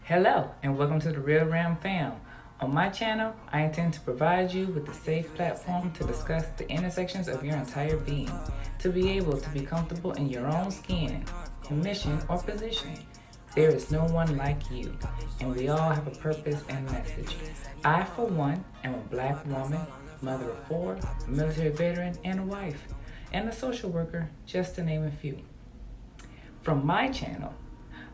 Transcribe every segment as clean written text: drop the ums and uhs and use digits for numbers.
Hello, and welcome to the Real Ram Fam. On my channel, I intend to provide you with a safe platform to discuss the intersections of your entire being, to be able to be comfortable in your own skin, in mission, or position. There is no one like you, and we all have a purpose and message. I, for one, am a black woman, mother of four, a military veteran, and a wife, and a social worker, just to name a few. From my channel,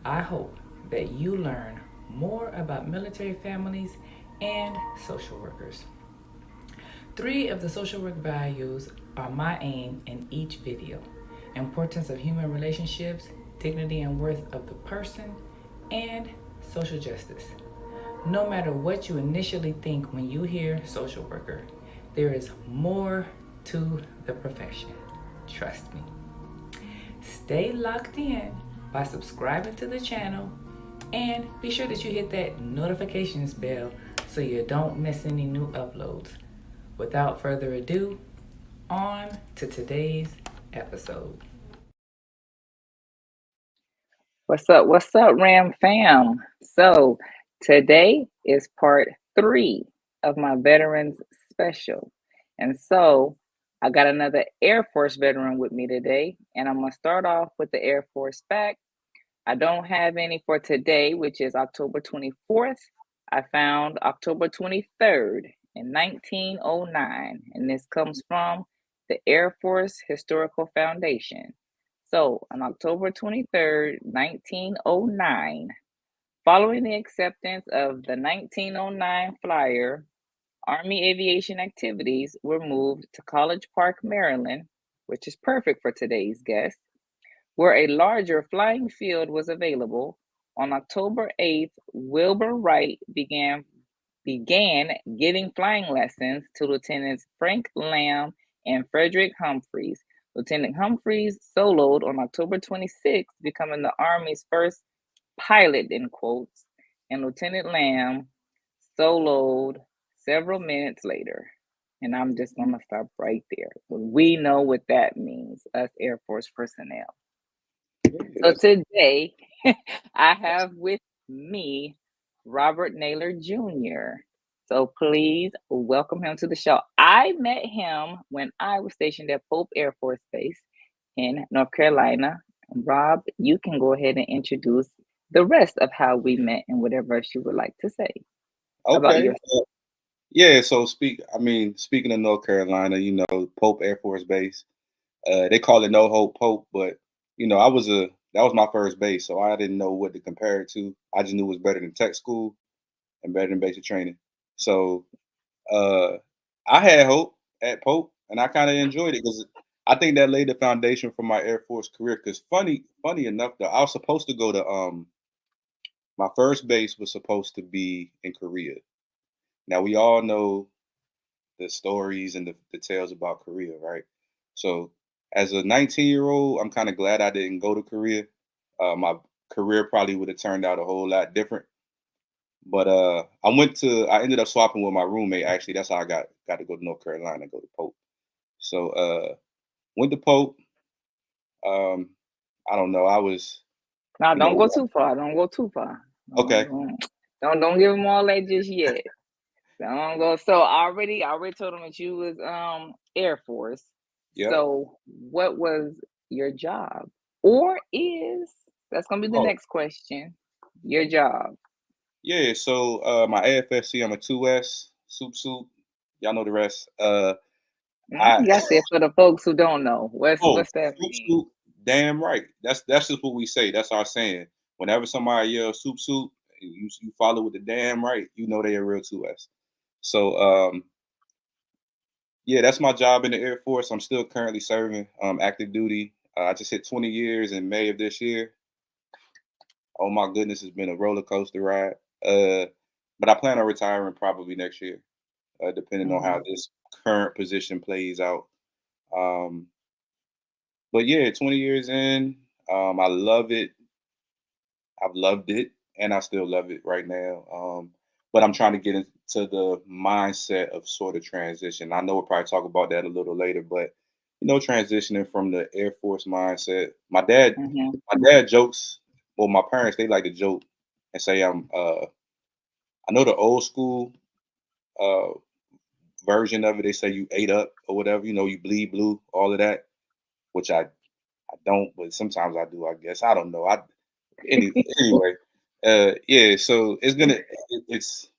I hope that you learn more about military families and social workers. Three of the social work values are my aim in each video: importance of human relationships, dignity and worth of the person, and social justice. No matter what you initially think when you hear social worker, there is more to the profession. Trust me. Stay locked in by subscribing to the channel and be sure that you hit that notifications bell so you don't miss any new uploads. Without further ado, on to today's episode. What's up, Ram fam? So, today is part 3 of my veterans special. And so, I got another Air Force veteran with me today, and I'm going to start off with the Air Force fact. I don't have any for today, which is October 24th. I found October 23rd in 1909, and this comes from the Air Force Historical Foundation. So, on October 23rd, 1909, following the acceptance of the 1909 flyer, Army aviation activities were moved to College Park, Maryland, which is perfect for today's guest, where a larger flying field was available. On October 8th, Wilbur Wright began giving flying lessons to Lieutenants Frank Lamb and Frederick Humphreys. Lieutenant Humphreys soloed on October 26th, becoming the Army's first pilot, in quotes, and Lieutenant Lamb soloed several minutes later. And I'm just going to stop right there. We know what that means, us Air Force personnel. So today, I have with me Robert Naylor Jr. So please welcome him to the show. I met him when I was stationed at Pope Air Force Base in North Carolina. Rob, you can go ahead and introduce the rest of how we met and whatever else you would like to say about Okay. your. Yeah. So speaking of North Carolina, Pope Air Force Base. They call it No Hope Pope, but I was that was my first base, so I didn't know what to compare it to. I just knew it was better than tech school and better than basic training. So uh, I had hope at Pope, and I kind of enjoyed it because I think that laid the foundation for my Air Force career. Because funny enough, though, I was supposed to go to my first base was supposed to be in Korea. Now we all know the stories and the tales about Korea, right? So as a 19-year-old, I'm kind of glad I didn't go to Korea. My career probably would have turned out a whole lot different. But I ended up swapping with my roommate. Actually, that's how I got to go to North Carolina and go to Pope. So went to Pope. Um, I don't know. I was, Now, you know, don't go too far. Don't go too far. okay. Don't give them all that just yet. Don't go. So I already told them that you was Air Force. Yep. So what was your job? Or is that's gonna be the Oh, next question. Your job. yeah. So my AFSC, I'm a 2S soup. Y'all know the rest. I You gotta say it for the folks who don't know. Oh, What's that soup mean? soup. Damn right. That's just what we say. That's our saying. Whenever somebody yells soup, you follow with the damn right. You know they are real to us. So yeah, that's my job in the Air Force. I'm still currently serving active duty. I just hit 20 years in May of this year. Oh my goodness, it's been a roller coaster ride. Uh, but I plan on retiring probably next year, depending on how Mhm. this current position plays out. Um, but yeah, 20 years in, I love it. I've loved it, and I still love it right now. But I'm trying to get into the mindset of sort of transition. I know we'll probably talk about that a little later, but transitioning from the Air Force mindset. My dad, Mhm. my dad jokes. Well, my parents they like to joke. and say I know the old school uh version of it. They say you ate up or whatever. You know, you bleed blue, all of that, which I don't, but sometimes I do. I guess I don't know. Anyway, yeah. So it's gonna it's.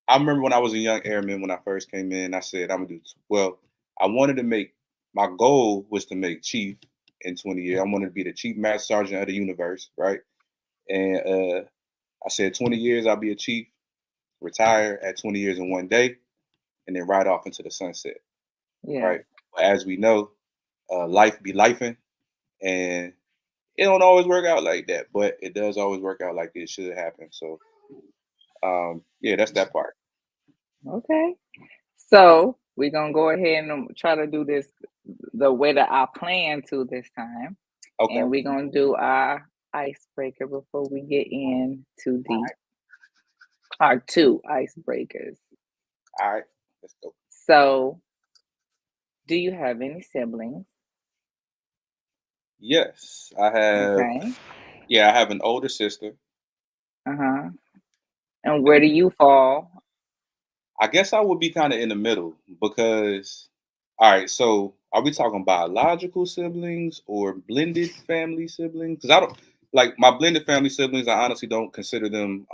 I remember when I was a young airman when I first came in. I said I'm gonna do well. I wanted to make my goal was to make chief in 20 years. I wanted to be the chief master sergeant of the universe, right? And I said 20 years I'll be a chief, retire at 20 years in one day, and then ride off into the sunset, Yeah. right? But as we know, life be lifing, and it don't always work out like that, but it does always work out like it should happen. So, yeah, that's that part. Okay. So we're gonna go ahead and try to do this the way that I plan to this time, and Okay. we're gonna do our icebreaker before we get in too All deep. right. Our two icebreakers. All right. Let's go. So, do you have any siblings? Yes, I have. Okay. Yeah, I have an older sister, Uh huh. And and where do you fall? I guess I would be kind of in the middle because, all right. So, are we talking biological siblings or blended family siblings? Because I don't like my blended family siblings. I honestly don't consider them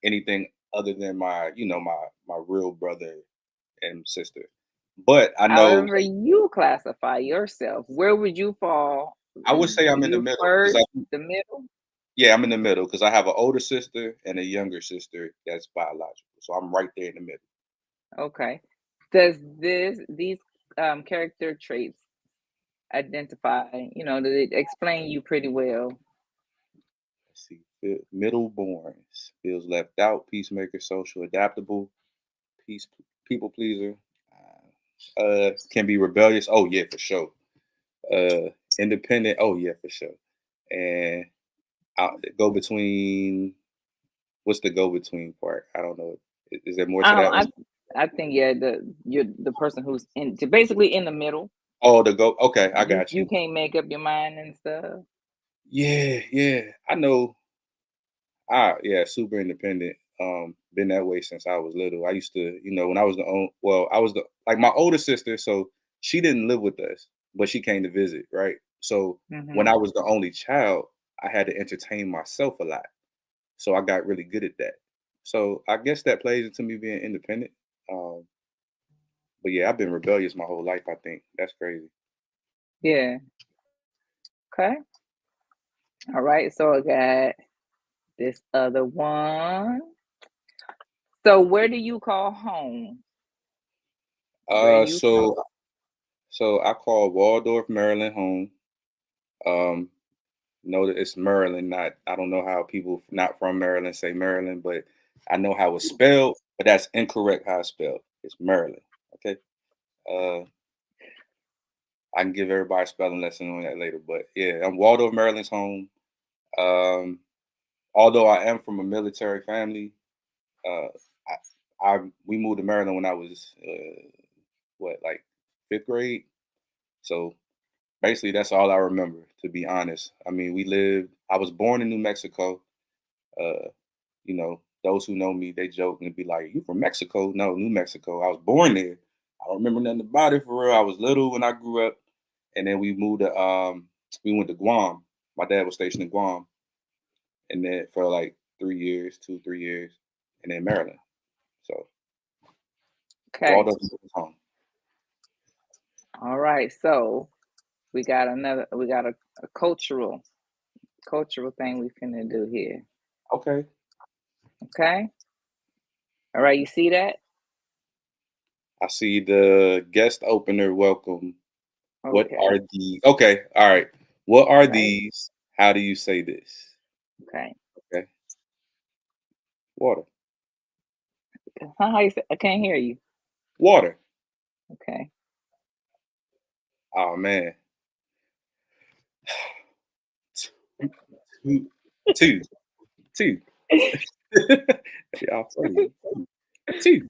anything other than my, my real brother and sister. But I know However you classify yourself, where would you fall? I would say I'm in the You middle because first, I the middle? yeah, I'm in the middle because I have an older sister and a younger sister that's biological. So I'm right there in the middle. Okay. Does these character traits identify, do they explain you pretty well? Let's see. Middle borns feels left out, peacemaker, social, adaptable, peace, people pleaser. Can be rebellious. Oh yeah, for sure. Independent. Oh yeah, for sure. And go between. What's the go between part? I don't know. Is there more to I that don't, one? I think yeah, you're the person who's basically in the middle. Oh, the go. Okay, I You got you you. can't make up your mind and stuff. Yeah, yeah. I know. Yeah, super independent. Been that way since I was little. I used to, when I was I was the like my older sister, so she didn't live with us, but she came to visit, right? So when Hmm. I was the only child, I had to entertain myself a lot. So I got really good at that. So I guess that plays into me being independent. Um, but yeah, I've been rebellious my whole life, I think. That's crazy. Yeah. Okay. All right. So I got this other one. So where do you call home? Where Uh you from? so so I call Waldorf, Maryland home. Um, know that it's Maryland, not I don't know how people not from Maryland say Maryland, but I know how it's spelled, but that's incorrect how it's spelled. It's Maryland. Okay. Uh I can give everybody a spelling lesson on that later. But yeah, I'm Waldorf, Maryland's home. Um, although I am from a military family, uh we moved to Maryland when I was like fifth grade. So basically that's all I remember, to be honest. I mean, I was born in New Mexico. Uh those who know me, they joke and be like, "You from Mexico?" No, New Mexico. I was born there. I don't remember nothing about it for real. I was little when I grew up, and then we went to Guam. My dad was stationed in Guam, and then for like 3 years, 2, 3 years, and then Maryland. So Okay. Waldorf is home. All right. So we got a cultural thing we finna do here. Okay, Okay. All right. You see that? I see the guest opener. Welcome. What Okay. are these? Okay, all right. What are Right. these? How do you say this? Okay. Okay, water, How you say? I can't hear you. water. Okay. Oh man. Two, two, two. Y'all funny. Two.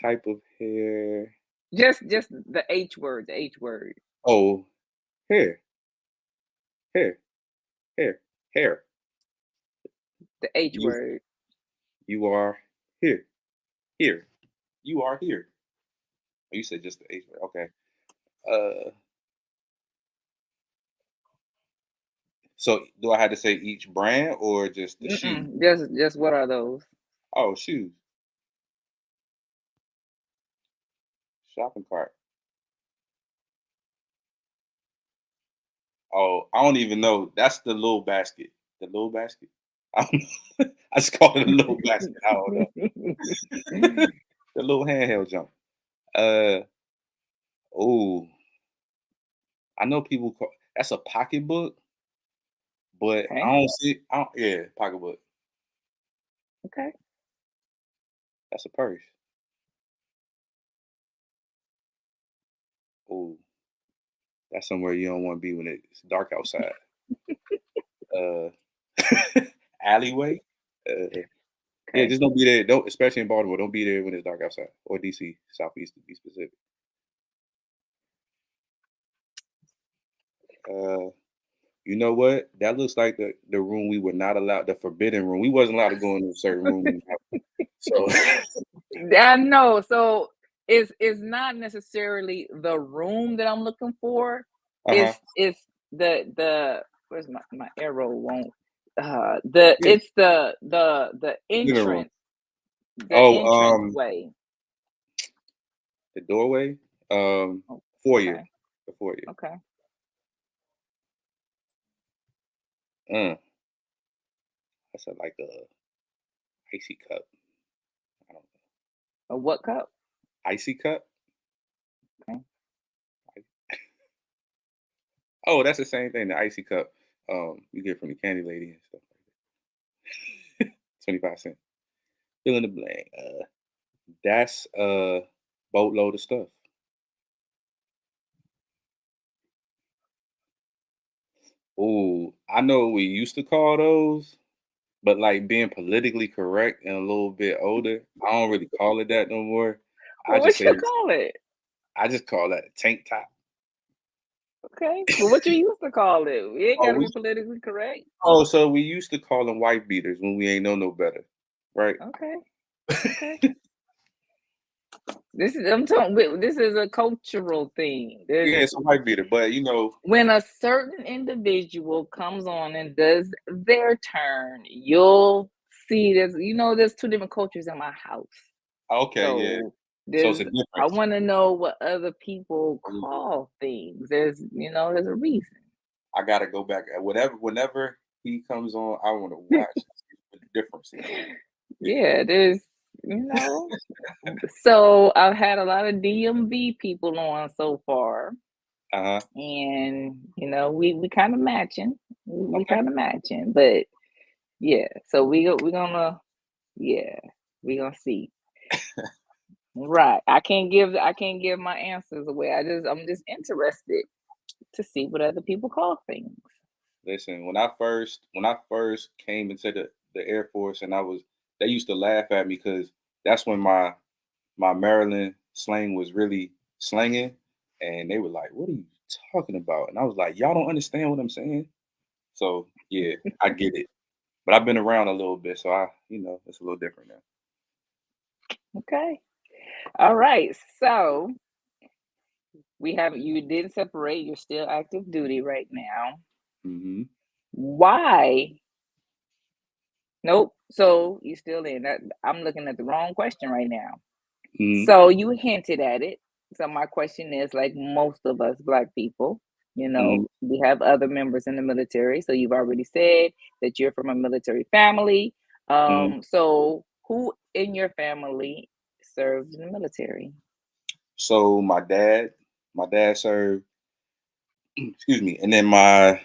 Type of hair. Just the H word. The H word. Oh, hair, hair, hair, hair. The H You word. you are here. Here. You are here. Oh, you said just the H word. Okay. Uh so do I have to say each brand or just the shoe? Mm-mm. Just what are those? Oh, shoes. Shopping cart. Oh, I don't even know. That's the little basket. The little basket. I don't know. I just call it a little basket. I don't know. The little handheld jump. Uh oh, I know people call that's a pocketbook, but I Okay. don't see I don't yeah, pocketbook. Okay. That's a purse. Oh, that's somewhere you don't want to be when it's dark outside. Uh alleyway. Uh yeah, Okay. just don't be there. Don't especially in Baltimore, don't be there when it's dark outside. Or DC, Southeast to be specific. Uh You know what? That looks like the room we were not allowed, the forbidden room. We wasn't allowed to go in a certain room. So, I know. So it's not necessarily the room that I'm looking for. uh-huh. It's the where's my arrow won't the Yeah, it's the living room. Oh, entrance way. the doorway. Oh, Foyer. okay. The foyer. Okay. Mm, that's a, like a icy cup. I don't know. A what cup? Icy cup? Okay. Oh, that's the same thing, the icy cup. You get from the candy lady and stuff like that. 25 cents. Fill in the blank. That's a boatload of stuff. Oh, I know what we used to call those. But, like, being politically correct and a little bit older, I don't really call it that no more. I Well, just what say you call it? I just call that a tank top. Okay. Well, what you used to call it? We ain't got Oh, to we be politically correct. so we used to call them wife beaters when we ain't know no better, right? Okay. Okay. This is this is a cultural thing. Yeah, it's a wife beater, but, When a certain individual comes on and does their turn, you'll see there's two different cultures in my house. okay, yeah. So So it's a I difference. want to know what other people call things. There's a reason. I gotta go back whenever he comes on, I wanna watch and see what the difference is. Yeah, you know. So I've had a lot of DMV people on so far, Uh-huh. and we kind of matching. We Okay. kind of matching, but yeah. So we're gonna yeah we gonna see. Right. I can't give my answers away. I'm just interested to see what other people call things. Listen, when I first came into the Air Force and they used to laugh at me because that's when my Maryland slang was really slanging, and they were like, "What are you talking about?" And I was like, "Y'all don't understand what I'm saying." So yeah, I get it, but I've been around a little bit, so it's a little different now. Okay. All right. So you didn't separate. You're still active duty right now. Hmm. Why? Nope. So you still in that. I'm looking at the wrong question right now. Hmm. So you hinted at it. So my question is like most of us black people, Hmm. we have other members in the military. So you've already said that you're from a military family. Hmm. So who in your family served in the military? So my dad served. Excuse me, and then my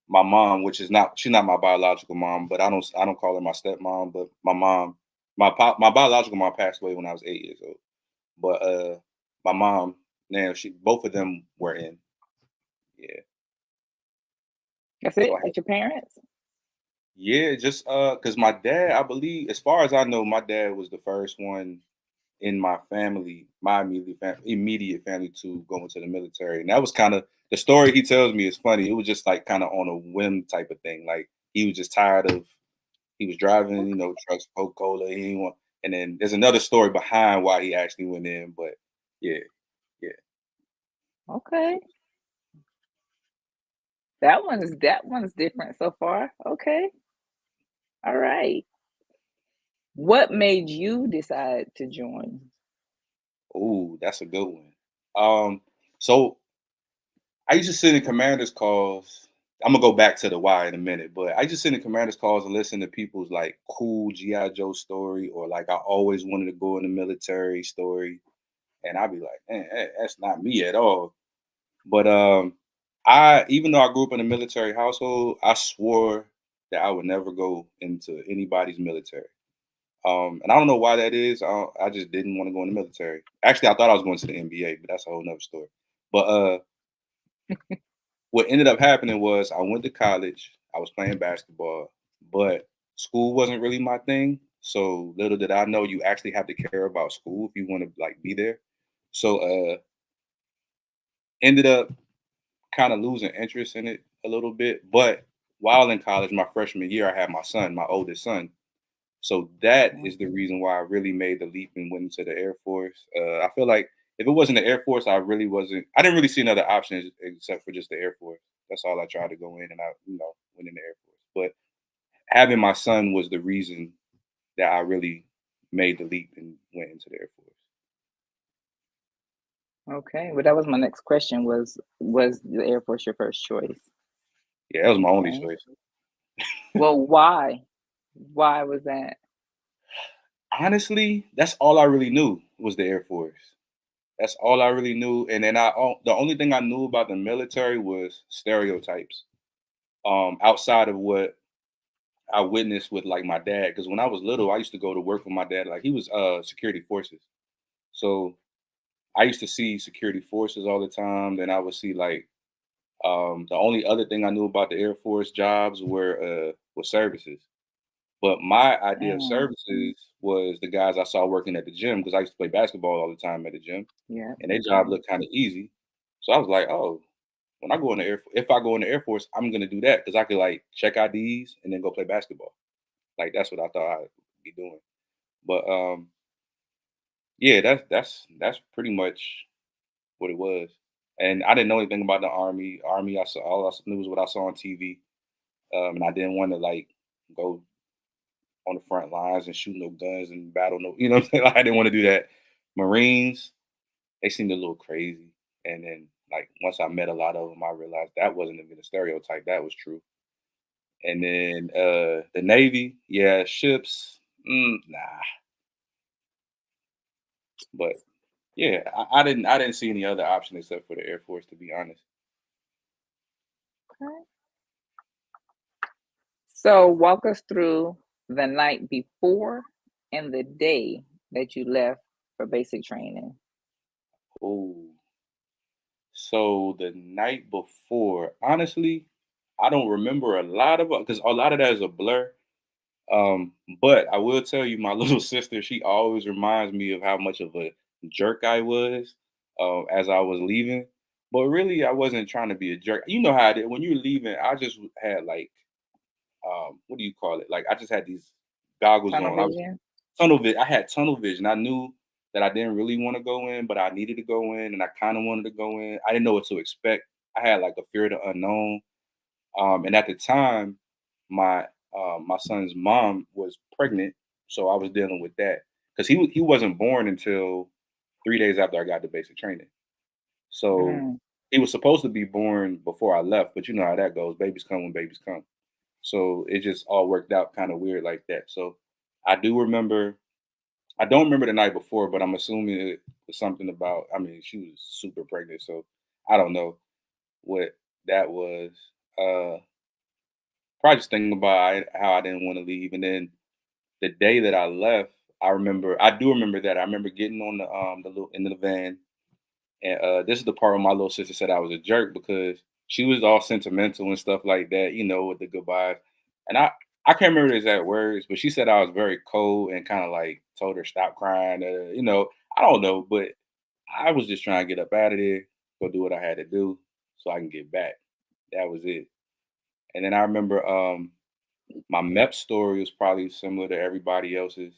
mom, which is not she's not my biological mom, but I don't call her my stepmom, but my mom, my biological mom passed away when I was 8 years old. But my mom, now she both of them were in. Yeah. That's So it? Just your parents? yeah, just because my dad, I believe, as far as I know, my dad was the first one in my family, my immediate family to go into the military. And that was kind of the story he tells me is funny. It was just like kind of on a whim type of thing. Like he was just tired of He was driving, trucks, Coca-Cola. He didn't want, and then there's another story behind why he actually went in. But yeah, yeah. Okay. That one's different so far. Okay. All right. What made you decide to join? Oh, that's a good one. So I used to sit in commanders calls. I'm gonna go back to the why in a minute, but I used to sit in commanders calls and listen to people's like cool GI Joe story, or like I always wanted to go in the military story, and I'd be like, man, that's not me at all. But I even though I grew up in a military household, I swore that I would never go into anybody's military. And I don't know why that is. I just didn't want to go in the military. Actually, I thought I was going to the NBA, but that's a whole nother story. But what ended up happening was I went to college. I was playing basketball, but school wasn't really my thing. So little did I know you actually have to care about school if you want to like be there. So ended up kind of losing interest in it a little bit. But while in college, my freshman year, I had my son, my oldest son. So that is the Mhm. reason why I really made the leap and went into the Air Force. I feel like if it wasn't the Air Force, I really wasn't. I didn't really see another option except for just the Air Force. That's all I tried to go in, and I, went in the Air Force. But having my son was the reason that I really made the leap and went into the Air Force. Okay. Well, that was my next question was the Air Force your first choice? Yeah, that was my only Okay. choice. Well, why? Why was that? Honestly, that's all I really knew was the Air Force. That's all I really knew. And then the only thing I knew about the military was stereotypes. Outside of what I witnessed with like my dad, because when I was little, I used to go to work with my dad. Like he was security forces, so I used to see security forces all the time. Then I would see like the only other thing I knew about the Air Force jobs were services. But my idea of Mm, services was the guys I saw working at the gym because I used to play basketball all the time at the gym, yeah. and their job looked kind of easy. So I was like, oh, when I go in the if I go in the Air Force, I'm gonna do that because I could like check IDs and then go play basketball. Like that's what I thought I'd be doing. But yeah, that's pretty much what it was. And I didn't know anything about the army. Army, I saw all I knew was what I saw on TV. And I didn't want to like go on the front lines and shoot no guns and battle no, you know what I'm saying? Like, I didn't want to do that. Marines, they seemed a little crazy. And then like once I met a lot of them, I realized that wasn't even a stereotype. That was true. And then the Navy, yeah, ships, nah. But yeah, I didn't see any other option except for the Air Force, to be honest. Okay. So walk us through the night before and the day that you left for basic training. Oh, so the night before, honestly, I don't remember a lot of it because a lot of that is a blur. Um, but I will tell you, my little sister, she always reminds me of how much of a jerk I was as I was leaving. But really, I wasn't trying to be a jerk. You know how I did when you're leaving. I just had like, what do you call it? Like I just had these goggles Tunnel on. I was vision? tunnel vision. I had tunnel vision. I knew that I didn't really want to go in, but I needed to go in, and I kind of wanted to go in. I didn't know what to expect. I had like a fear of the unknown. And at the time, my my son's mom was pregnant, so I was dealing with that because he wasn't born until 3 days after I got to basic training. So Mm, he was supposed to be born before I left, but you know how that goes. Babies come when babies come. So it just all worked out kind of weird like that. So I do remember. I don't remember the night before, but I'm assuming it was something about. I mean, she was super pregnant, so I don't know what that was. Uh, Probably just thinking about how I didn't want to leave, and then the day that I left, I do remember that. I remember getting on the little in the van, and this is the part where my little sister said I was a jerk because she was all sentimental and stuff like that, with the goodbyes. And I can't remember the exact words, but she said I was very cold and kind of like told her stop crying. I don't know, but I was just trying to get up out of there, go do what I had to do so I can get back. That was it. And then I remember My MEP story was probably similar to everybody else's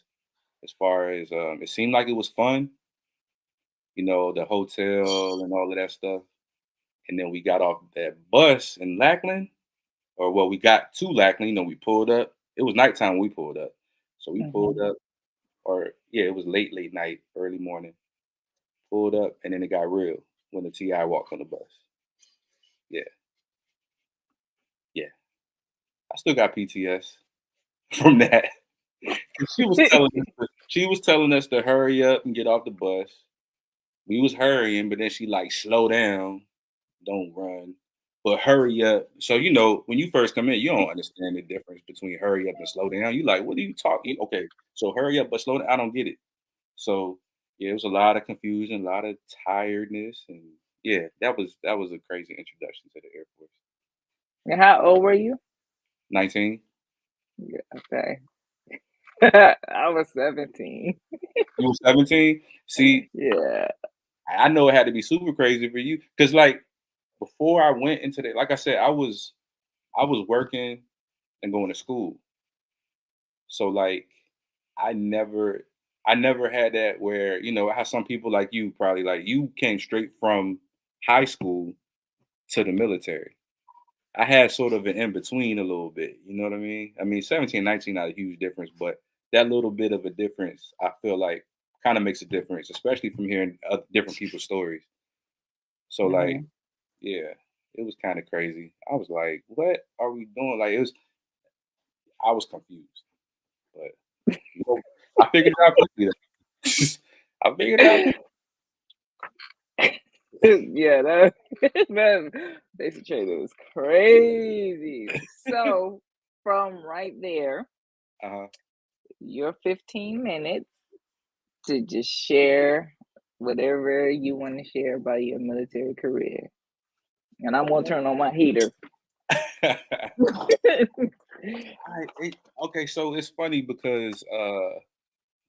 as far as it seemed like it was fun, the hotel and all of that stuff. And then we got off that bus in Lackland, or well, we got to Lackland, we pulled up. It was nighttime when we pulled up. So we pulled Mhm. up, or yeah, it was late, late night, early morning. Pulled up, and then it got real when the TI walked on the bus. Yeah, yeah. I still got PTS from that. 'Cause she was telling us to hurry up and get off the bus. We was hurrying, but then she like slow down, don't run, but hurry up. So when you first come in, you don't understand the difference between hurry up and slow down. You like, what are you talking? Okay, so hurry up, but slow down. I don't get it. So yeah, it was a lot of confusion, a lot of tiredness, and yeah, that was a crazy introduction to the Air Force. And how old were you? 19. Yeah, okay. I was 17. You were 17. See, Yeah. I know it had to be super crazy for you because like before I went into the, like I said, I was working and going to school. So like I never I never had that where, how some people like you probably like you came straight from high school to the military. I had sort of an in between a little bit, you know what I mean? I mean 17, 19 not a huge difference, but that little bit of a difference I feel like kind of makes a difference, especially from hearing different people's stories. So like, Mhm. yeah, it was kind of crazy. I was like, what are we doing? Like I was confused, but you know, I figured it out quickly. I figured it out quickly. Yeah, that that basic training was crazy. So from right there, Uh-huh. your 15 minutes to just share whatever you want to share about your military career. And I'm gonna turn on my heater. Okay, so it's funny because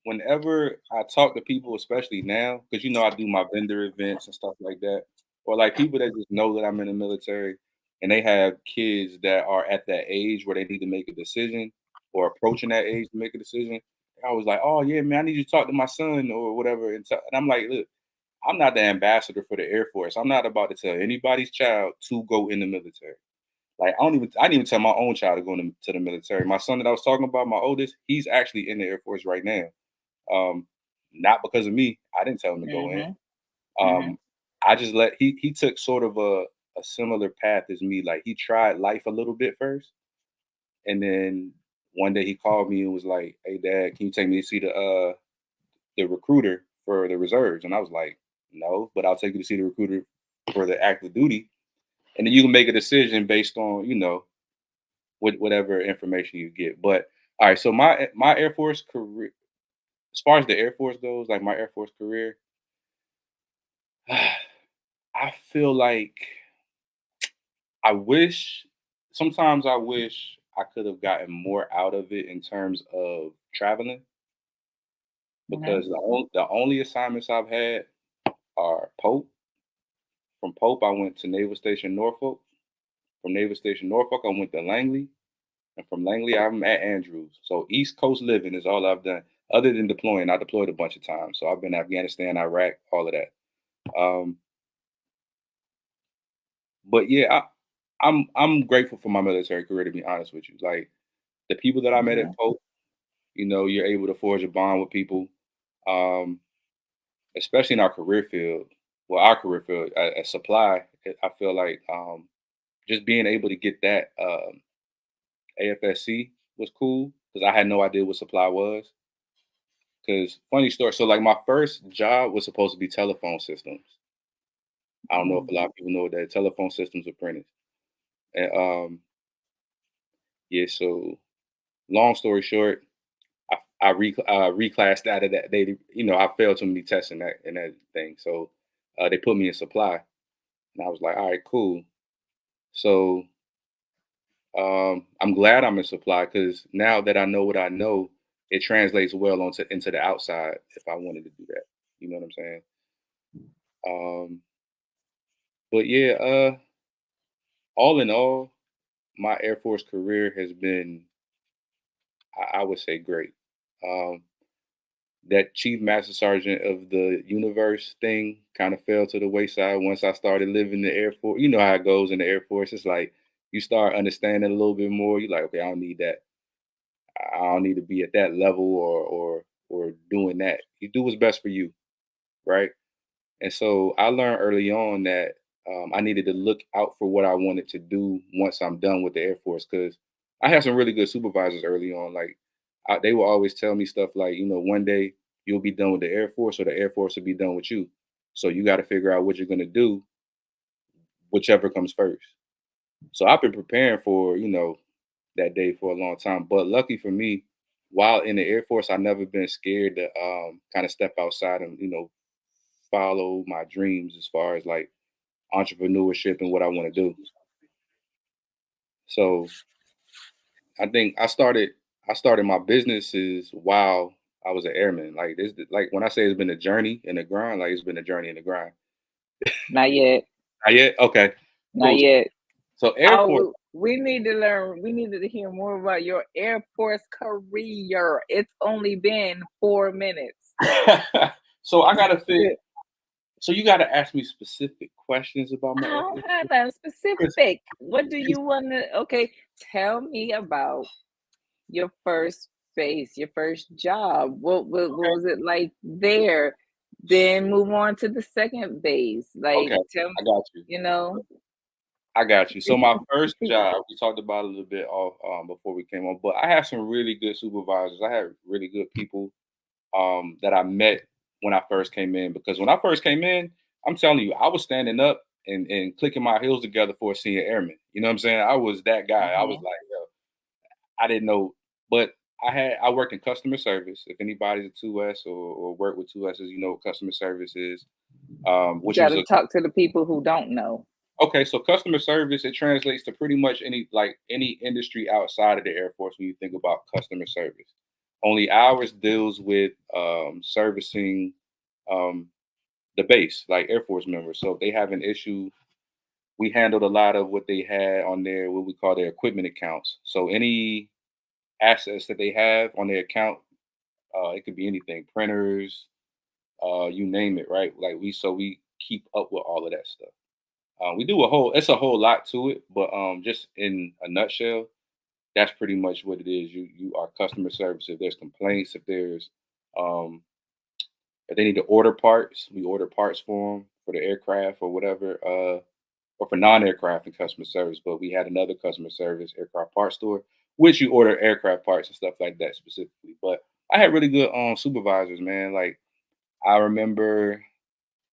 whenever I talk to people, especially now, because I do my vendor events and stuff like that, or like people that just know that I'm in the military and they have kids that are at that age where they need to make a decision or approaching that age to make a decision. I was like, oh yeah, man, I need you to talk to my son or whatever. And I'm like, look, I'm not the ambassador for the Air Force. I'm not about to tell anybody's child to go in the military. Like I didn't even tell my own child to go to the military. My son that I was talking about, my oldest, he's actually in the Air Force right now. Um, Not because of me. I didn't tell him to go in. Mhm. Mhm. Um, I just let he took sort of a similar path as me. Like he tried life a little bit first, and then one day he called me and was like, "Hey, Dad, can you take me to see the recruiter for the reserves?" And I was like, "No, but I'll take you to see the recruiter for the active duty, and then you can make a decision based on whatever information you get." But all right, so my Air Force career, as far as the Air Force goes, like my Air Force career, I feel like I wish sometimes I wish I could have gotten more out of it in terms of traveling Mhm. because the only assignments I've had are Pope. From Pope, I went to Naval Station Norfolk. From Naval Station Norfolk, I went to Langley. And from Langley, I'm at Andrews. So East Coast living is all I've done. Other than deploying, I deployed a bunch of times. So I've been Afghanistan, Iraq, all of that. Um, but yeah, I'm grateful for my military career to be honest with you. Like the people that I met at Mhm. Pope, you're able to forge a bond with people, um, especially in our career field. Well, our career field at supply, I feel like just being able to get that AFSC was cool because I had no idea what supply was. Because funny story, so like my first job was supposed to be telephone systems. I don't know if Mhm. a lot of people know what that telephone systems apprentice. And yeah, so long story short, I reclassed out of that. I failed too many tests in that thing. So they put me in supply, and I was like, all right, cool. So I'm glad I'm in supply because now that I know what I know, it translates well onto into the outside if I wanted to do that. You know what I'm saying? Um, but yeah, all in all, my Air Force career has been. I would say great. Um, that chief master sergeant of the universe thing kind of fell to the wayside once I started living the Air Force. You know how it goes in the Air Force. It's like you start understanding a little bit more. You're like, okay, I don't need that. I don't need to be at that level or doing that. You do what's best for you, right? And so I learned early on that I needed to look out for what I wanted to do once I'm done with the Air Force because I had some really good supervisors early on. Like they will always tell me stuff like, one day you'll be done with the Air Force or the Air Force will be done with you. So you got to figure out what you're going to do, whichever comes first. So I've been preparing for, that day for a long time. But lucky for me, while in the Air Force, I've never been scared to kind of step outside and, follow my dreams as far as like entrepreneurship and what I want to do. So I think I started my businesses while I was an airman. Like this, like when I say it's been a journey and a grind, like it's been a journey and a grind. Not yet. Not yet. Okay. Not Cool. yet. So Air Force. Oh, we need to learn. We needed to hear more about your Air Force career. It's only been 4 minutes. So I gotta think. So you gotta ask me specific questions about I my Air don't Force. have that 'Cause- specific. What do 'cause- you want to? Okay, tell me about your first base, your first job. What Okay. was it like there? Then move on to the second base. Like, Okay. tell I got you. you know, I got you. So my first if job, we talked about it a little bit off before we came on, but I had some really good supervisors. I had really good people that I met when I first came in. Because when I first came in, I'm telling you, I was standing up and clicking my heels together for a senior airman. You know what I'm saying? I was that guy. I was Mhm. like, yo, I didn't know, but I worked in customer service. If anybody's a 2S or work with 2S's, you know what customer service is, You which got was to a talk to the people who don't know. okay, so customer service, it translates to pretty much any industry outside of the Air Force when you think about customer service. Only ours deals with servicing um, the base, like Air Force members. So if they have an issue, we handled a lot of what they had on their what we call their equipment accounts. So any assets that they have on their account, it could be anything, printers, you name it, right? Like we keep up with all of that stuff. We do it's a whole lot to it, but just in a nutshell, that's pretty much what it is. You are customer service. If there's complaints, um, if they need to order parts, we order parts for them for the aircraft or whatever, or for non-aircraft and customer service. But we had another customer service aircraft parts store, which you order aircraft parts and stuff like that specifically. But I had really good supervisors, man. Like I remember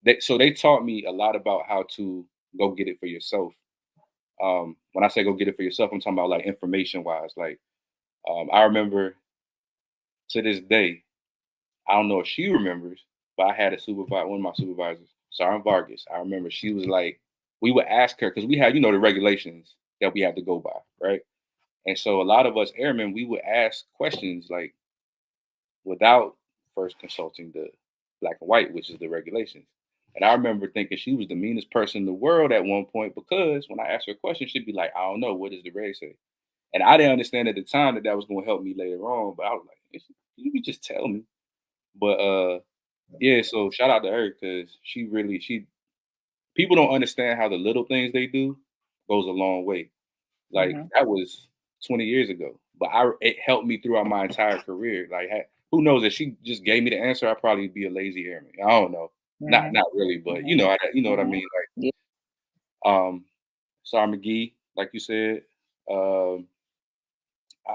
they taught me a lot about how to go get it for yourself. When I say go get it for yourself, I'm talking about like information wise. Like I remember to this day, I don't know if she remembers, but I had a supervisor, one of my supervisors, Sergeant Vargas. I remember she was like, we would ask her because we had, the regulations that we had to go by, right? And so a lot of us airmen, we would ask questions like without first consulting the black and white, which is the regulations. And I remember thinking she was the meanest person in the world at one point because when I asked her a question, she'd be like, I don't know, what does the reg say? And I didn't understand at the time that that was going to help me later on, but I was like, you could just tell me. But yeah, so shout out to her because she people don't understand how the little things they do goes a long way. Like Mhm. that was 20 years ago, but it helped me throughout my entire career. Like who knows if she just gave me the answer, I'd probably be a lazy airman. I don't know, Mhm. not really, but Mhm. you know what I Mhm. mean. Yeah. Like Sar McGee, like you said, um,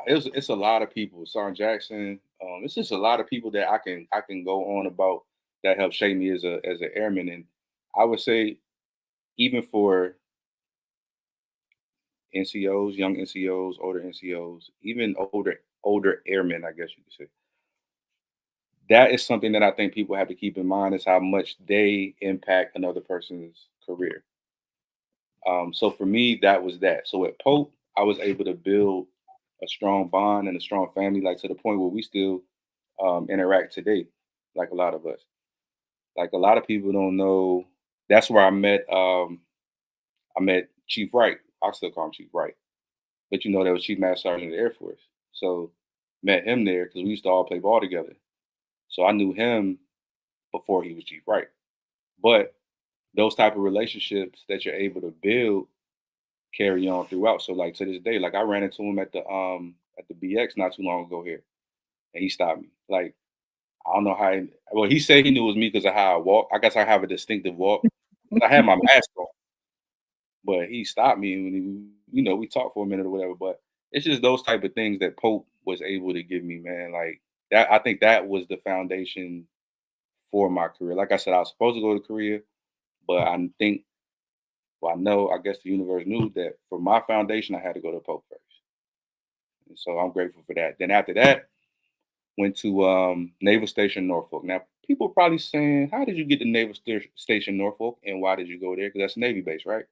it's a lot of people. Sergeant Jackson, it's just a lot of people that I can go on about that helped shape me as an airman, and I would say even for NCOs, young NCOs, older NCOs, even older airmen, I guess you could say. That is something that I think people have to keep in mind is how much they impact another person's career. So for me, that was that. So at Pope, I was able to build a strong bond and a strong family, like to the point where we still interact today, like a lot of us. Like a lot of people don't know. That's where I met Chief Wright. I still call him Chief Wright, but that was Chief Master Sergeant of the Air Force. So met him there because we used to all play ball together. So I knew him before he was Chief Wright. But those type of relationships that you're able to build carry on throughout. So like to this day, like I ran into him at the BX not too long ago here, and he stopped me. Like I don't know how. Well, he said he knew it was me because of how I walk. I guess I have a distinctive walk. I had my mask on, but he stopped me when we talked for a minute or whatever. But it's just those type of things that Pope was able to give me, man. Like that, I think that was the foundation for my career. Like I said, I was supposed to go to Korea, but I think, well, I know, I guess the universe knew that for my foundation, I had to go to Pope first. And so I'm grateful for that. Then after that, went to Naval Station Norfolk. Now, people probably saying, how did you get to Station Norfolk and why did you go there? Because that's a Navy base, right?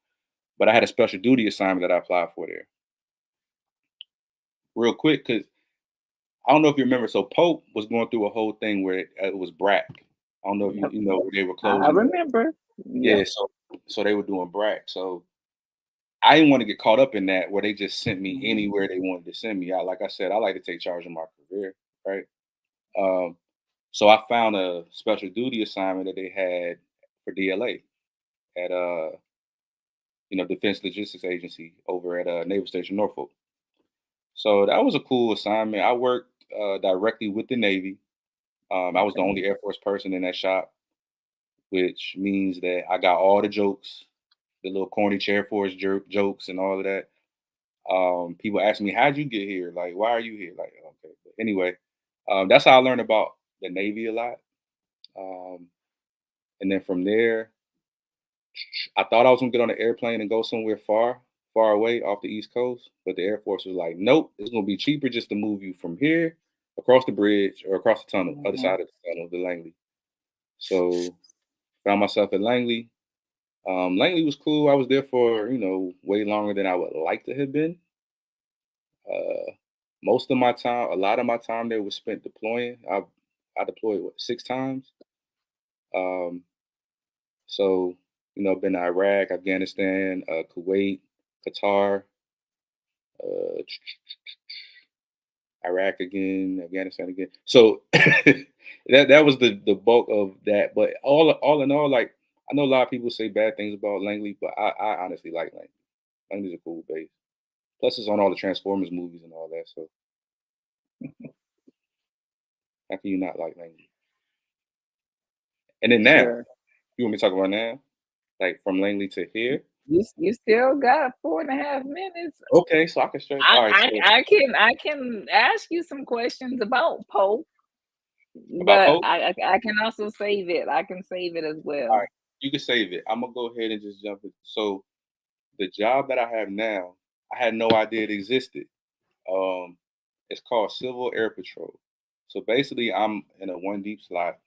But I had a special duty assignment that I applied for there. Real quick, because I don't know if you remember. So Pope was going through a whole thing where it was BRAC. I don't know if Yep. you know where they were I closing. remember. Yeah, Yep. so they were doing BRAC. So I didn't want to get caught up in that where they just sent me Mhm. anywhere they wanted to send me. Like I said, I like to take charge of my career, right? Um, so I found a special duty assignment that they had for DLA at Defense Logistics Agency over at Naval Station Norfolk. So that was a cool assignment. I worked directly with the Navy. I was the Okay. only Air Force person in that shop, which means that I got all the jokes, the little corny Chair Force jokes, and all of that. People ask me, "How'd you get here? Like, why are you here?" Like, okay. But anyway, that's how I learned about the Navy a lot. Um, and then from there, I thought I was gonna get on an airplane and go somewhere far, far away off the East Coast, but the Air Force was like, "Nope, it's gonna be cheaper just to move you from here across the bridge or across the tunnel, other Mhm. side of the tunnel, the Langley." So found myself at Langley. Langley was cool. I was there for way longer than I would like to have been. Uh, Most of my time, a lot of my time there was spent deploying. I deployed what 6 times. Um, so been to Iraq, Afghanistan, Kuwait, Qatar, uh, Iraq again, Afghanistan again. So that was the bulk of that. But all in all, like I know a lot of people say bad things about Langley, but I honestly like Langley. Langley's a cool base. Plus, it's on all the Transformers movies and all that. So how can you not like Langley? And then now, Sure. you want me to talk about now? Like from Langley to here? You still got 4.5 minutes. Okay, so I can stretch. I, All right, I so I can ask you some questions about Pope, about but Pope. I can also save it. I can save it as All well. right, you can save it. I'm gonna go ahead and just jump in. So the job that I have now, I had no idea it existed. Um, it's called Civil Air Patrol. So basically, I'm in a one deep slot.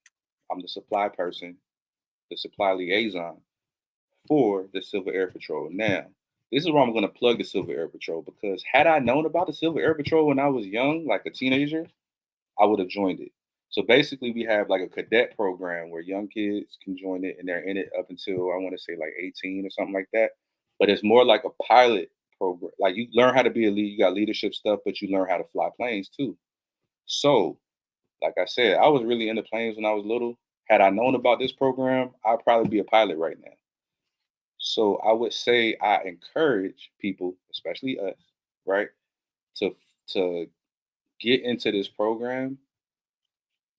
I'm the supply person, the supply liaison for the Civil Air Patrol. Now, this is where I'm going to plug the Civil Air Patrol because had I known about the Civil Air Patrol when I was young, like a teenager, I would have joined it. So basically, we have like a cadet program where young kids can join it and they're in it up until I want to say like 18 or something like that. But it's more like a pilot program. Like you learn how to be a lead, you got leadership stuff, but you learn how to fly planes too. So, like I said, I was really into planes when I was little. Had I known about this program, I'd probably be a pilot right now. So I would say I encourage people, especially us, right, to to get into this program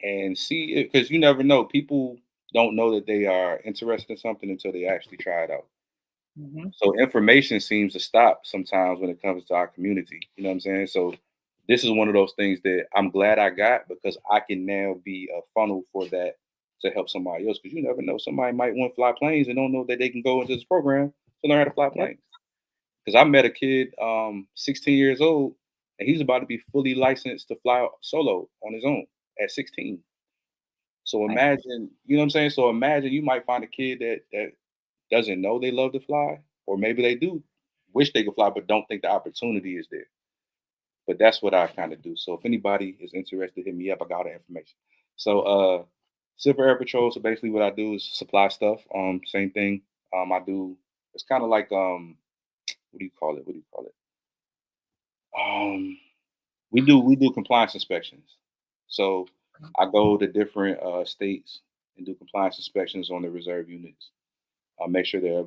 and see it because you never know. People don't know that they are interested in something until they actually try it out. Hmm. So information seems to stop sometimes when it comes to our community. You know what I'm saying? So this is one of those things that I'm glad I got because I can now be a funnel for that to help somebody else. Because you never know, somebody might want to fly planes and don't know that they can go into this program to learn how to fly Yep. planes. Because I met a kid, 16 years old, and he's about to be fully licensed to fly solo on his own at 16. So Nice. imagine, you know what I'm saying? So imagine you might find a kid that doesn't know they love to fly, or maybe they do wish they could fly, but don't think the opportunity is there. But that's what I kind of do. So if anybody is interested, hit me up. I got all the information. So Silver Air Patrol. So basically, what I do is supply stuff. Same thing. I do. It's kind of like what do you call it? What do you call it? Um, we do compliance inspections. So I go to different states and do compliance inspections on the reserve units. Make sure they're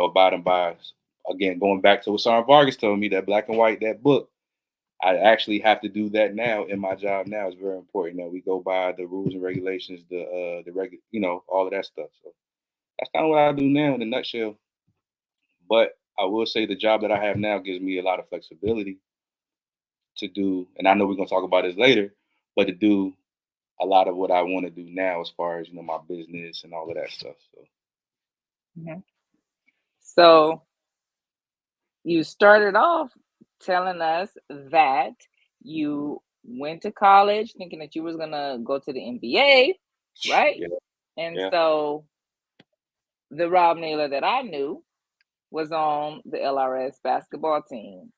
abiding by. Again, going back to what Sergeant Vargas told me, that black and white, that book. I actually have to do that now in my job now. It's very important that we go by the rules and regulations, all of that stuff. So that's kind of what I do now in a nutshell. But I will say the job that I have now gives me a lot of flexibility to do, and I know we're gonna talk about this later, but to do a lot of what I want to do now as far as my business and all of that stuff. So Mhm. So you started off telling us that you went to college thinking that you was gonna go to the NBA, right? yeah, And yeah. so the Rob Naylor that I knew was on the LRS basketball team.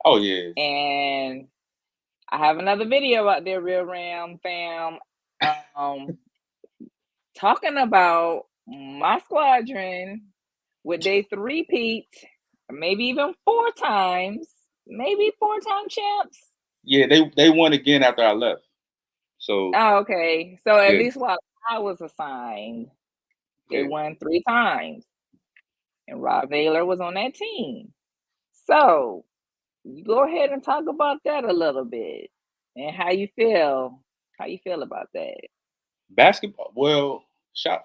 Oh yeah. And I have another video out there, Real Ram fam, um, talking about my squadron with they three-peat, maybe even maybe four-time champs. Yeah, they won again after I left. So Oh, okay. So at yeah, least while I was assigned, they yeah. won 3 times, and Rob Naylor was on that team. So you go ahead and talk about that a little bit and how you feel. How you feel about that? Basketball. Well,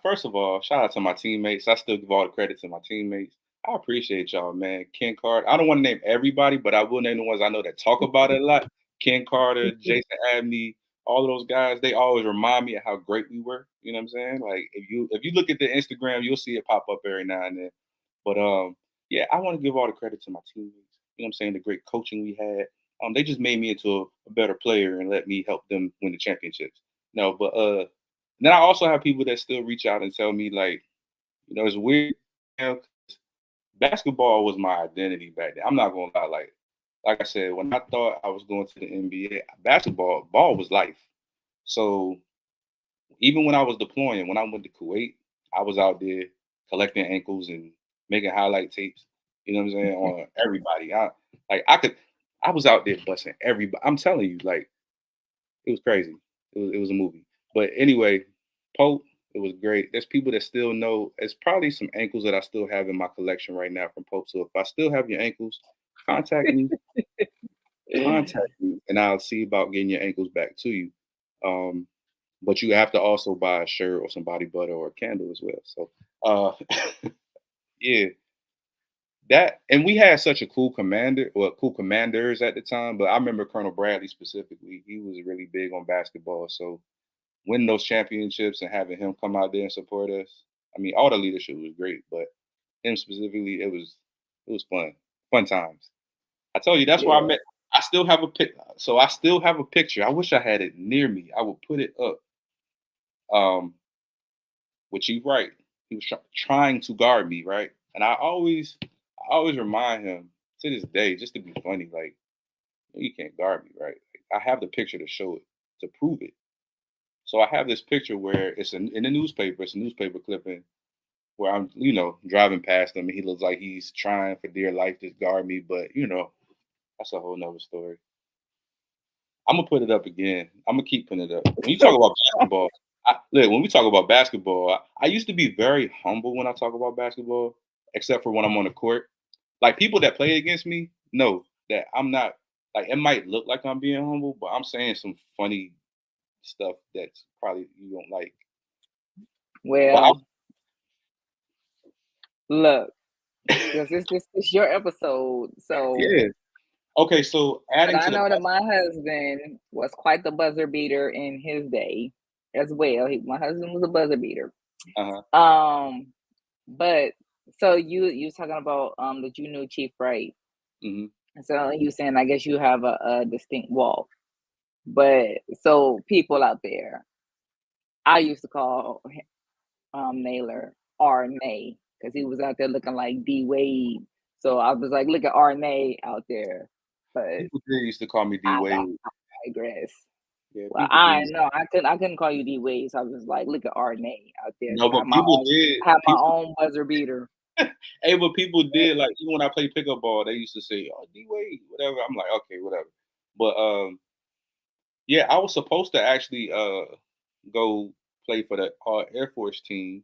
first of all, shout out to my teammates. I still give all the credit to my teammates. I appreciate y'all, man. Ken Carter. I don't want to name everybody, but I will name the ones I know that talk about it a lot. Ken Carter, Jason Abney, all of those guys. They always remind me of how great we were. You know what I'm saying? Like if you look at the Instagram, you'll see it pop up every now and then. But yeah, I want to give all the credit to my teammates. You know what I'm saying? The great coaching we had. They just made me into a better player and let me help them win the championships. No, but then I also have people that still reach out and tell me like, it's weird. You know, 'cause basketball was my identity back then. I'm not gonna lie. Like I said, when I thought I was going to the NBA, ball was life. So even when I was deploying, when I went to Kuwait, I was out there collecting ankles and making highlight tapes. You know what I'm saying on everybody. I was out there busting everybody. I'm telling you, like it was crazy. It was a movie. But anyway, Pope, it was great. There's people that still know. It's probably some ankles that I still have in my collection right now from Pope. So if I still have your ankles, contact me, and I'll see about getting your ankles back to you. Um, but you have to also buy a shirt or some body butter or a candle as well. So yeah, that and we had such a cool commander, well, cool commanders at the time. But I remember Colonel Bradley specifically. He was really big on basketball. So winning those championships and having him come out there and support us. I mean, all the leadership was great, but him specifically, it was fun times. I told you that's where I Yeah. met. I still have a pic. So I still have a picture. I wish I had it near me. I would put it up. Um, with Chief Wright, he was trying to guard me, right? And I always remind him to this day, just to be funny, like you can't guard me, right? I have the picture to show it to prove it. So I have this picture where it's in the newspaper. It's a newspaper clipping where I'm, driving past him, and he looks like he's trying for dear life to guard me. But that's a whole nother story. I'm gonna put it up again. I'm gonna keep putting it up. When you talk about basketball, when we talk about basketball, I used to be very humble when I talk about basketball, except for when I'm on the court. Like people that play against me know that I'm not. Like it might look like I'm being humble, but I'm saying some funny stuff that's probably you don't like. But Well, look, because this is your episode. So, yeah. Okay, so but adding I to the know that my husband was quite the buzzer beater in his day as well. My husband was a buzzer beater. uh-huh. Um, but so you was talking about that you knew Chief Wright. Hmm. So you saying I guess you have a distinct walk. But so people out there, I used to call Naylor R Nay because he was out there looking like D Wade. So I was like, look at R Nay out there. But People did used to call me D I Wade. digress. Yeah, Well, people I did. know I couldn't call you D Wade, so I was like, look at R Nay out there. No, but people did. I have my People, own buzzer beater. hey, but people did like even when I played pickup ball, they used to say, "Oh, D Wade, whatever." I'm like, okay, whatever. But yeah, I was supposed to actually go play for the Air Force team.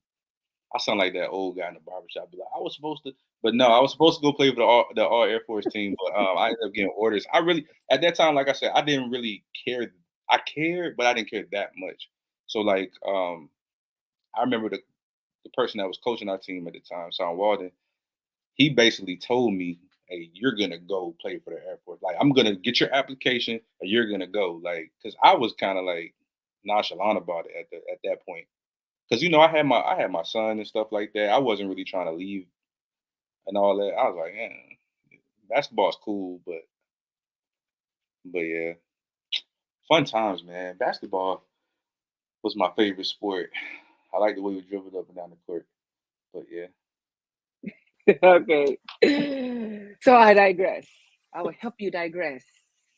I sound like that old guy in the barbershop. Be like, I was supposed to, but no, I was supposed to go play for the all Air Force team. But I ended up getting orders. I really at that time, like I said, I didn't really care. I cared, but I didn't care that much. So like, I remember the person that was coaching our team at the time, Sean Walden. He basically told me, "Hey, you're gonna go play for the Air Force. Like, I'm gonna get your application, and you're gonna go." Like, because I was kind of like nonchalant about it at that point. Because I had my son and stuff like that. I wasn't really trying to leave and all that. I was like, basketball's cool, but yeah, fun times, man. Basketball was my favorite sport. I like the way we dribbled up and down the court. But yeah. Okay. So I digress. I will help you digress.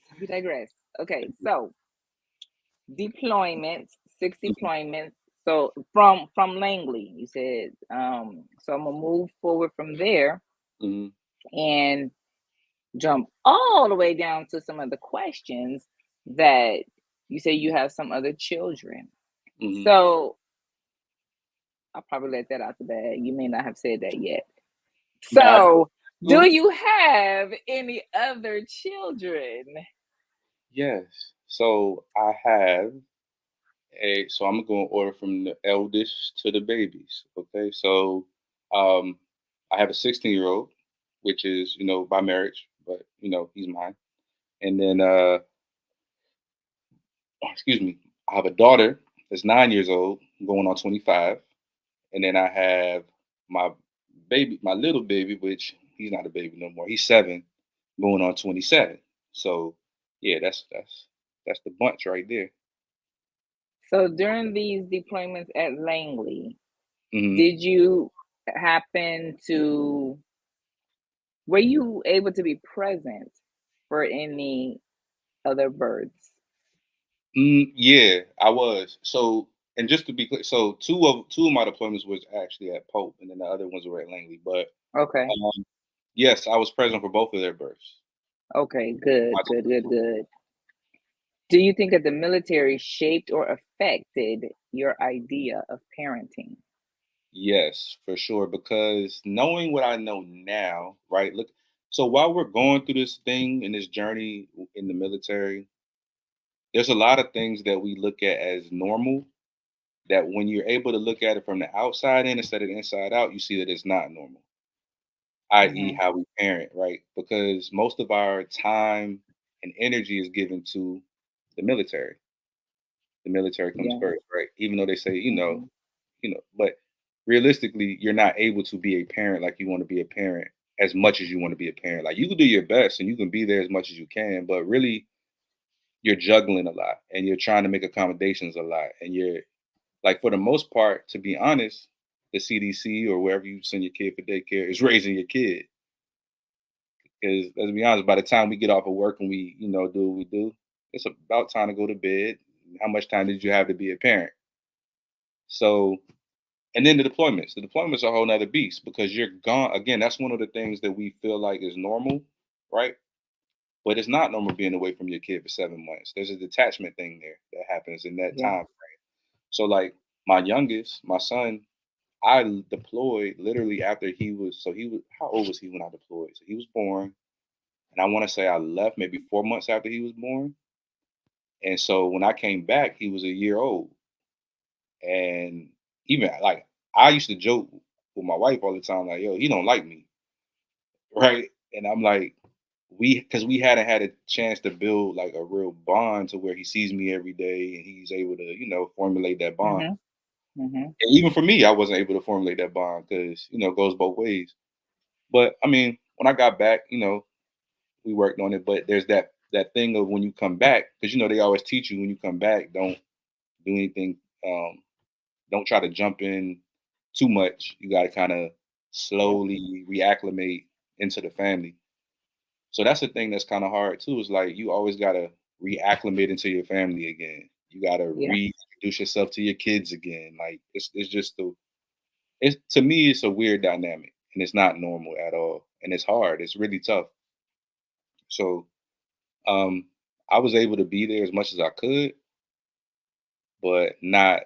Help you digress. Okay, so deployments, 6 deployments. So from Langley, you said. So I'm gonna move forward from there Mm-hmm. and jump all the way down to some of the questions that you say you have some other children. Mm-hmm. So I'll probably let that out the bag. You may not have said that yet. Nah, So, do cool. you have any other children? Yes. So I have so I'm going to order from the eldest to the babies. Okay. So um I have a 16-year-old, which is, by marriage, but he's mine. And then excuse me, I have a daughter that's 9 years old, going on 25. And then I have my my little baby, which he's not a baby no more. He's 7, going on 27. So yeah, that's the bunch right there. So, during these deployments at Langley, Hmm. did you happen to, were you able to be present for any other birds? Yeah, I was. So, and just to be clear, so two of my deployments was actually at Pope, and then the other ones were at Langley. But Okay. um, yes, I was present for both of their births. Okay. Good. My Good. Good. Good. Do you think that the military shaped or affected your idea of parenting? Yes, for sure. Because knowing what I know now, right? Look, so while we're going through this thing and this journey in the military, there's a lot of things that we look at as normal that when you're able to look at it from the outside in instead of the inside out, you see that it's not normal, i.e., Hmm. how we parent, right? Because most of our time and energy is given to the military. The military comes Yeah. first, right? Even though they say, Hmm. but realistically, you're not able to be a parent like you want to be a parent as much as you want to be a parent. Like you can do your best and you can be there as much as you can, but really you're juggling a lot and you're trying to make accommodations a lot. And you're like, for the most part, to be honest, the CDC or wherever you send your kid for daycare is raising your kid. Because let's be honest, by the time we get off of work and we, do what we do, it's about time to go to bed. How much time did you have to be a parent? So, and then the deployments. The deployments are a whole nother beast because you're gone. Again, that's one of the things that we feel like is normal, right? But it's not normal being away from your kid for 7 months. There's a detachment thing there that happens in that Yeah. time frame. So, like my youngest, my son, I deployed literally after he was. So he was. How old was he when I deployed? So he was born, and I want to say I left maybe 4 months after he was born. And so when I came back, he was a year old. And even like I used to joke with my wife all the time, like, yo, he don't like me. Right. And I'm like, because we hadn't had a chance to build like a real bond to where he sees me every day and he's able to, formulate that bond. Hmm. Hmm. And even for me, I wasn't able to formulate that bond because, it goes both ways. But I mean, when I got back, we worked on it. But there's that thing of when you come back, because they always teach you when you come back, don't do anything. Don't try to jump in too much. You got to kind of Yeah. slowly reacclimate into the family. So that's the thing that's kind of hard too. Is like you always got to reacclimate into your family again. You got to Yeah. reintroduce yourself to your kids again. Like it's just it's to me it's a weird dynamic and it's not normal at all. And it's hard. It's really tough. So um I was able to be there as much as I could, but not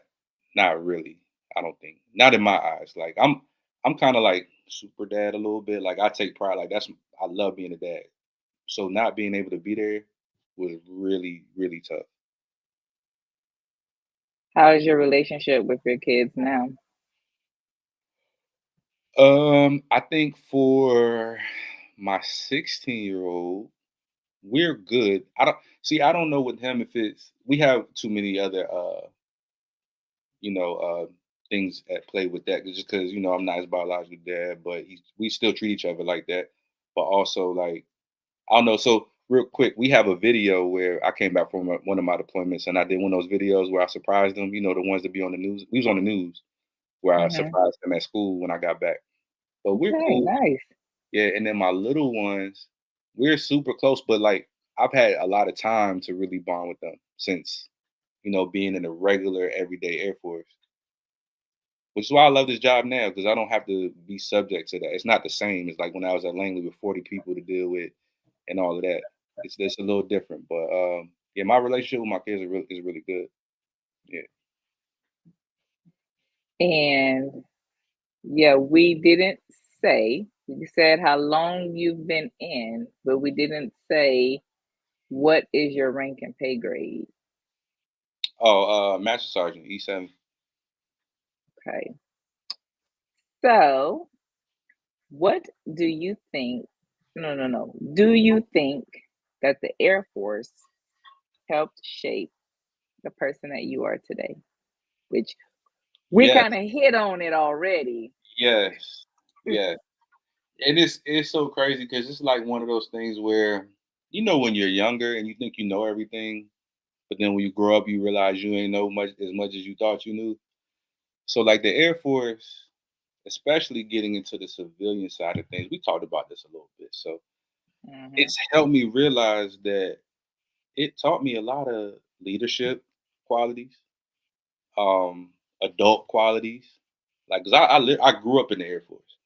really. I don't think. Not in my eyes. Like I'm kind of like super dad a little bit. Like I take pride. Like I love being a dad. So not being able to be there was really tough. How is your relationship with your kids now? I think for my 16-year-old, we're good. I don't know with him if it's we have too many other you know, things at play with that. Just because I'm not his biological dad, but we still treat each other like that. But also, like I don't know. So real quick, we have a video where I came back from one of my deployments, and I did one of those videos where I surprised them. You know, the ones that be on the news. We was on the news where I Mhm. surprised them at school when I got back. But we're Okay, cool. nice. Yeah, and then my little ones, we're super close. But like I've had a lot of time to really bond with them since being in the regular everyday Air Force. Which is why I love this job now because I don't have to be subject to that. It's not the same. It's like when I was at Langley with 40 people to deal with and all of that. It's a little different, but yeah, my relationship with my kids is really good. Yeah. And yeah, we didn't say, we said how long you've been in, but we didn't say what is your rank and pay grade. Oh, Master Sergeant E7. Okay. So, what do you think? No, no, no. Do you think that the Air Force helped shape the person that you are today? Which we Yes, kind of hit on it already. yes, yes. And it's so crazy because it's like one of those things where when you're younger and you think you know everything, but then when you grow up, you realize you ain't know much as you thought you knew. So like the Air Force, especially getting into the civilian side of things, we talked about this a little bit. So Hmm. it's helped me realize that it taught me a lot of leadership qualities, adult qualities. Like, cause I grew up in the Air Force,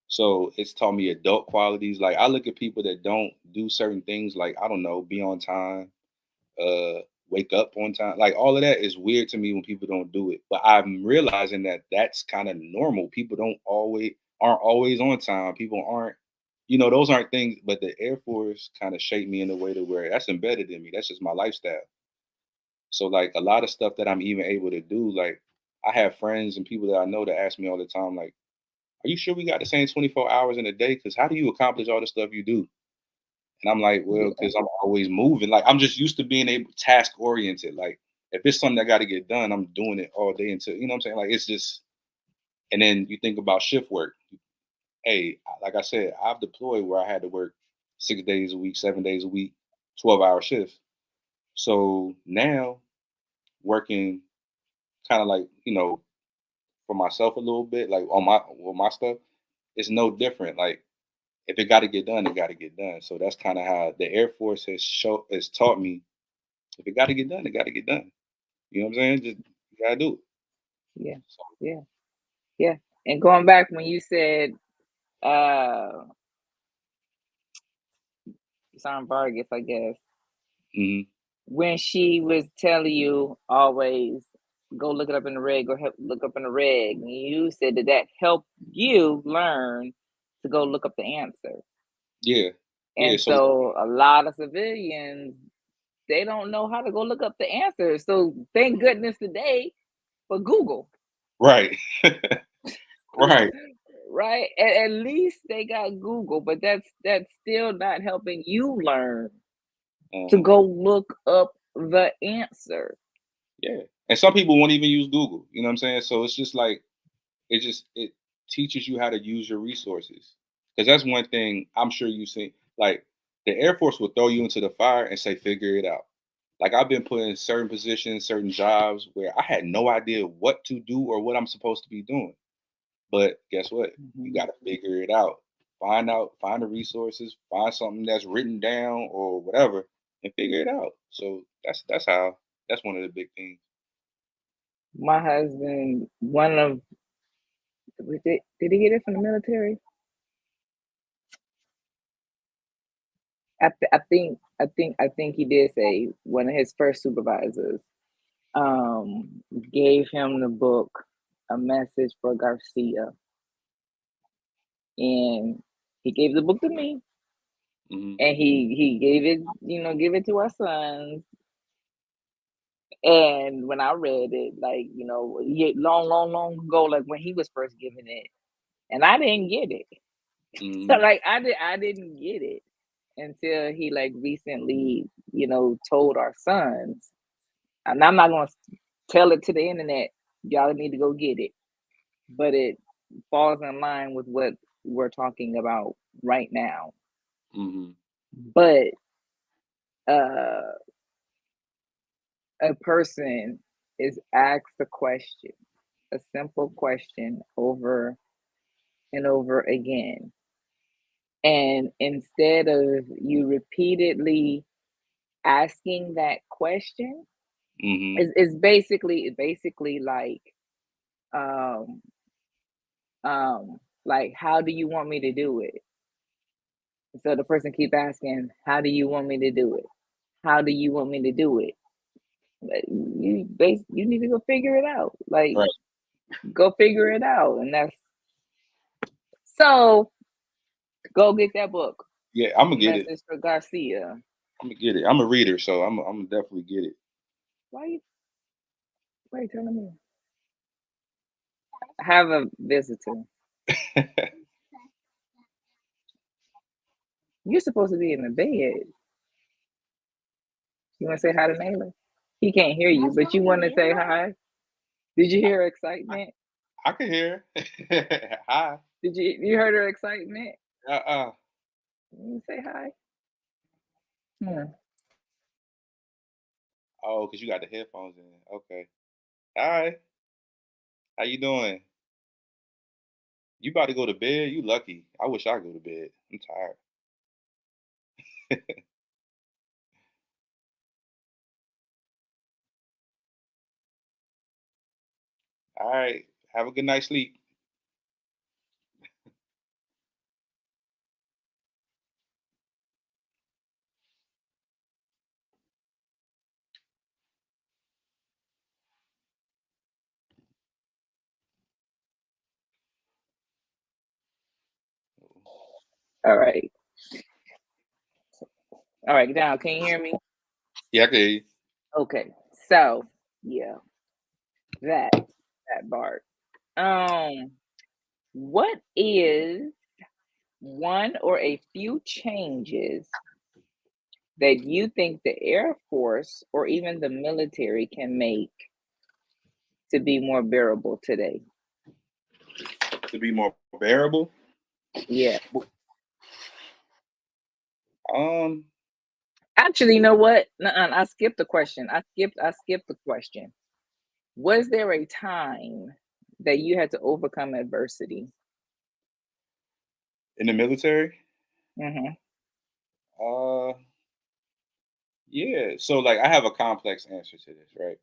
so it's taught me adult qualities. Like, I look at people that don't do certain things, like I don't know, be on time, uh, wake up on time. Like all of that is weird to me when people don't do it. But I'm realizing that that's kind of normal. People don't always aren't always on time. People aren't, those aren't things. But the Air Force kind of shaped me in a way to where that's embedded in me. That's just my lifestyle. So like a lot of stuff that I'm even able to do, like I have friends and people that I know that ask me all the time, like, "Are you sure we got the same 24 hours in a day? Because how do you accomplish all the stuff you do?" And I'm like, well, Yeah, because I'm always moving. Like I'm just used to being able task oriented. Like if it's something that got to get done, I'm doing it all day until what I'm saying. Like it's just. And then you think about shift work. Hey, like I said, I've deployed where I had to work 6 days a week, 7 days a week, 12-hour shifts. So now working kind of like for myself a little bit, like on my stuff, it's no different. Like if it got to get done, it got to get done. So that's kind of how the Air Force has taught me. If it got to get done, it got to get done. You know what I'm saying? Just you gotta do it. yeah, So, yeah, yeah. And going back when you said uh Sam Vargas, I guess, mhm. when she was telling you always go look it up in the reg or help look up in the reg, and you said that that helped you learn to go look up the answer. Yeah, yeah. And So so a lot of civilians, they don't know how to go look up the answer. So thank goodness today for Google. right, right. Right? At least they got Google, but that's still not helping you learn to Uh-huh. go look up the answer. Yeah. And some people won't even use Google. You know what I'm saying? So it's just like it teaches you how to use your resources. Because that's one thing I'm sure you've seen. Like the Air Force will throw you into the fire and say, figure it out. Like I've been put in certain positions, certain jobs where I had no idea what to do or what I'm supposed to be doing. But guess what? You got Mhm. to figure it out. Find the resources, find something that's written down or whatever, and figure it out. So that's one of the big things. My husband, one of did he get it from the military? I think he did say one of his first supervisors gave him the book, A Message for Garcia, and he gave the book to me, and he gave it, give it to our sons. And when I read it, like, long, long, long ago, like when he was first giving it, and I didn't get it. So like I didn't get it until he like recently, told our sons. And I'm not gonna tell it to the internet. Y'all need to go get it. But it falls in line with what we're talking about right now. But uh a person is asked a question, a simple question over and over again. And instead of you repeatedly asking that question, it's basically um like, how do you want me to do it? So the person keep asking, how do you want me to do it? How do you want me to do it? You need to go figure it out. Like, Right. go figure it out. And that's so go get that book. Yeah, I'm gonna get it. Message for Garcia. I'm gonna get it. I'm a reader, so I'm gonna definitely get it. Why you telling me? I have a visitor. You're supposed to be in the bed. You want to say hi to Naylor? He can't hear you, but you want to say hi? Did you hear excitement? I can hear. Hi. Did you heard her excitement? Uh-uh. You say hi. Oh, because you got the headphones in. Okay. Hi. How you doing? You about to go to bed? You lucky. I wish I go to bed. I'm tired. All right. Have a good night's sleep. All right. All right, now can you hear me? Yeah, I can hear you. Okay. So yeah, that part. What is one or a few changes that you think the Air Force or even the military can make to be more bearable today? To be more bearable. Yeah. Um, Actually, you know what? Nuh-uh, I skipped the question. I skipped the question. Was there a time that you had to overcome adversity? in the military. Hmm. Uh, yeah. So like, I have a complex answer to this, right?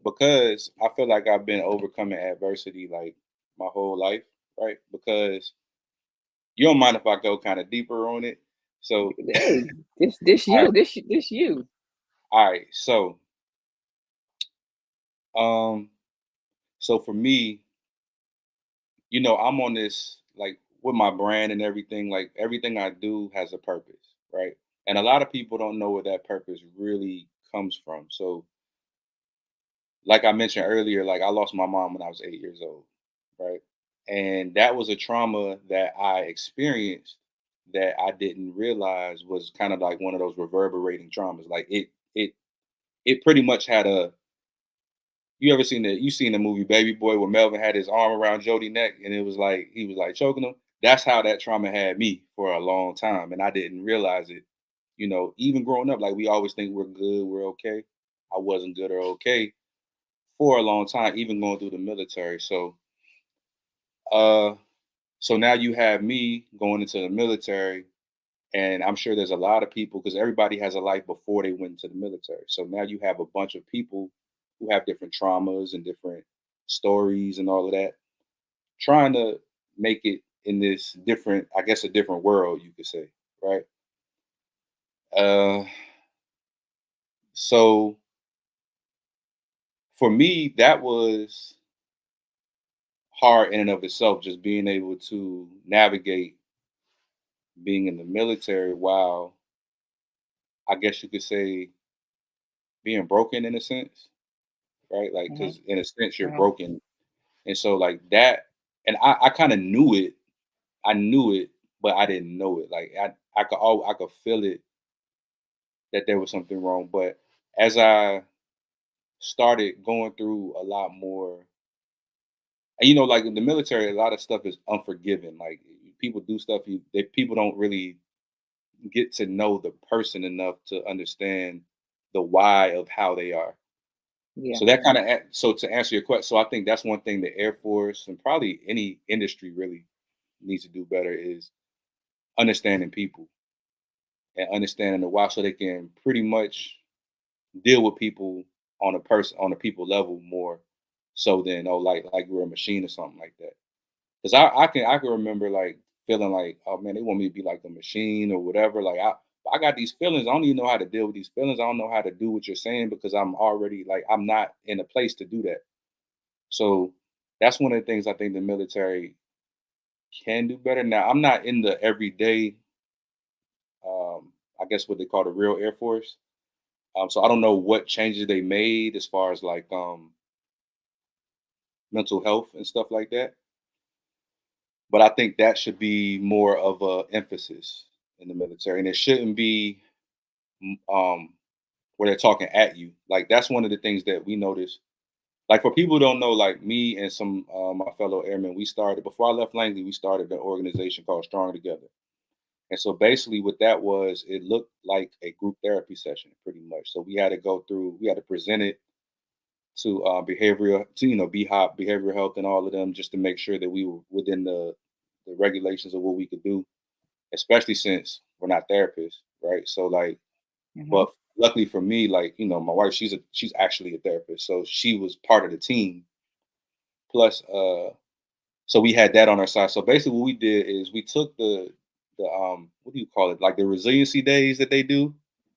Because I feel like I've been overcoming adversity like my whole life, right? Because you don't mind if I go kind of deeper on it. So, Hey, this all right, you, this you. all right. Um, so for me, I'm on this like with my brand and everything. Like everything I do has a purpose, right? And a lot of people don't know where that purpose really comes from. So, like I mentioned earlier, like I lost my mom when I was 8 years old, right? And that was a trauma that I experienced that I didn't realize was kind of like one of those reverberating traumas. Like it pretty much had a you ever seen the movie Baby Boy where Melvin had his arm around Jody neck and it was like he was like choking him? That's how that trauma had me for a long time. And I didn't realize it. Even growing up, like we always think we're good, we're okay. I wasn't good or okay for a long time, even going through the military. Uh so now you have me going into the military, and I'm sure there's a lot of people because everybody has a life before they went into the military. So now you have a bunch of people who have different traumas and different stories and all of that, trying to make it in this different, I guess, a different world, you could say, right? Uh, so for me, that was hard in and of itself, just being able to navigate being in the military while I guess you could say being broken in a sense, right? Like, Mhm, because in a sense you're mhm. broken, and so like that, and I kind of knew it. I knew it, but I didn't know it. Like I could feel it that there was something wrong. But as I started going through a lot more, and like in the military, a lot of stuff is unforgiving. Like people do stuff that people don't really get to know the person enough to understand the why of how they are. Yeah. So that kind of so to answer your question, so I think that's one thing the Air Force and probably any industry really needs to do better is understanding people and understanding the why, so they can pretty much deal with people on a people level more so than like we're a machine or something like that. Because I can remember like feeling like, oh man, they want me to be like a machine or whatever. Like I got these feelings. I don't even know how to deal with these feelings. I don't know how to do what you're saying because I'm already like I'm not in a place to do that. So that's one of the things I think the military can do better. Now I'm not in the everyday, I guess what they call the real Air Force. So I don't know what changes they made as far as like mental health and stuff like that. But I think that should be more of a emphasis in the military, and it shouldn't be where they're talking at you. Like that's one of the things that we noticed. Like for people who don't know, like me and some my fellow airmen, we started before I left Langley. We started an organization called Strong Together, and so basically what that was, it looked like a group therapy session, pretty much. So we had to go through, we had to present it to behavioral, to BHOP, behavioral health, and all of them, just to make sure that we were within the regulations of what we could do, especially since we're not therapists, right? So like, Mhm. but luckily for me, like my wife, she's actually a therapist, so she was part of the team. Plus, so we had that on our side. So basically, what we did is we took the what do you call it, like the resiliency days that they do,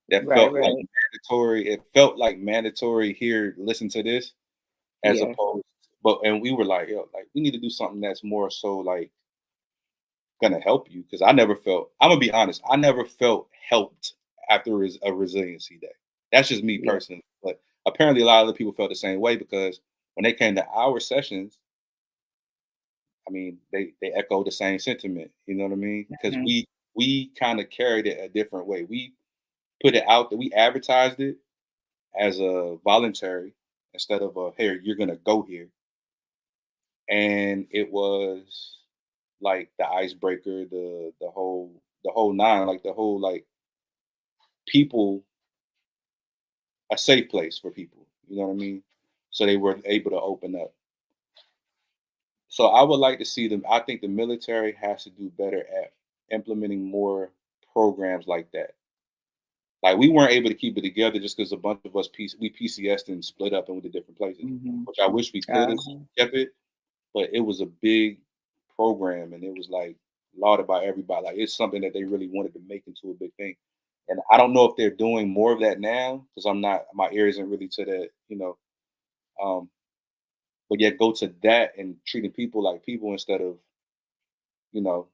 that Right, felt like right. mandatory. It felt like mandatory here. Listen to this, as Yes. opposed. But and we were like, yo, like we need to do something that's more so like gonna help you, because I never felt. I'm gonna be honest. I never felt helped after a resiliency day. That's just me Yeah. personally. But apparently, a lot of other people felt the same way because when they came to our sessions, I mean, they echo the same sentiment. You know what I mean? Because Mhm. we kind of carried it a different way. We put it out that we advertised it as a voluntary instead of a here you're gonna go here, and it was like the icebreaker, the whole nine, like the whole like people, a safe place for people. You know what I mean? So they were able to open up. So I would like to see them. I think the military has to do better at implementing more programs like that. Like we weren't able to keep it together just because a bunch of us we PCS'd and split up and went to different places, Mhm. which I wish we could have Uh-huh. kept it. But it was a big program and it was like lauded by everybody. Like it's something that they really wanted to make into a big thing. And I don't know if they're doing more of that now because I'm not, my ear isn't really to that. Um, but yet go to that and treating people like people instead of you know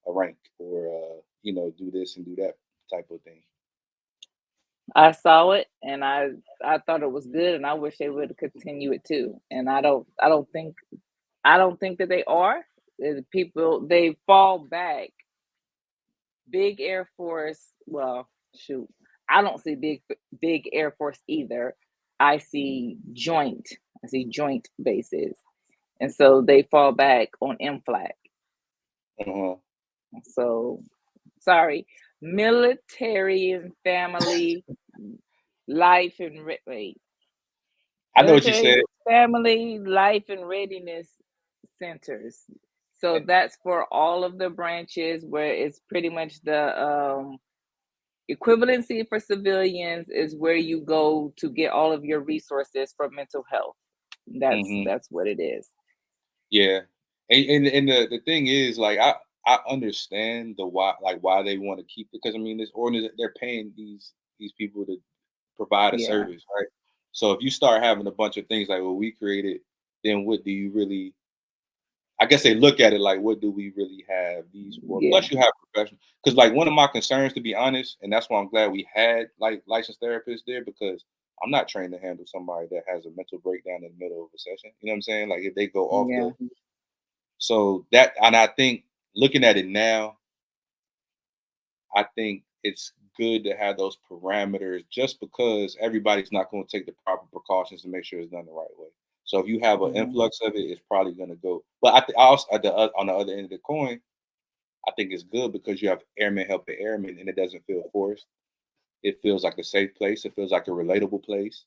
a rank or do this and do that type of thing. I saw it and I thought it was good and I wish they would continue it too. And I don't think that they are. People they fall back. Big Air Force, well, shoot. I don't see big Air Force either. I see joint. I see joint bases. And so they fall back on M flag. Uh-huh. So sorry. Military and family life and wait. I know what you Military said. family life and readiness centers. So Eh, that's for all of the branches where it's pretty much the equivalency for civilians is where you go to get all of your resources for mental health. That's mhm. that's what it is. Yeah, and the thing is, like, I understand the why, like why they want to keep it, because I mean, this organization, they're paying these people to provide a Yeah. service, right? So if you start having a bunch of things like what we created, then what do you really? I guess they look at it like, what do we really have these for? Yeah. Plus, you have professional. Because like one of my concerns, to be honest, and that's why I'm glad we had like licensed therapists there, because I'm not trained to handle somebody that has a mental breakdown in the middle of a session. You know what I'm saying? Like if they go off Yeah. the so that, and I think looking at it now, I think it's good to have those parameters just because everybody's not going to take the proper precautions to make sure it's done the right way. So if you have an Mhm. influx of it, it's probably going to go. But I also on the other end of the coin, I think it's good because you have airmen helping airmen, and it doesn't feel forced. It feels like a safe place. It feels like a relatable place,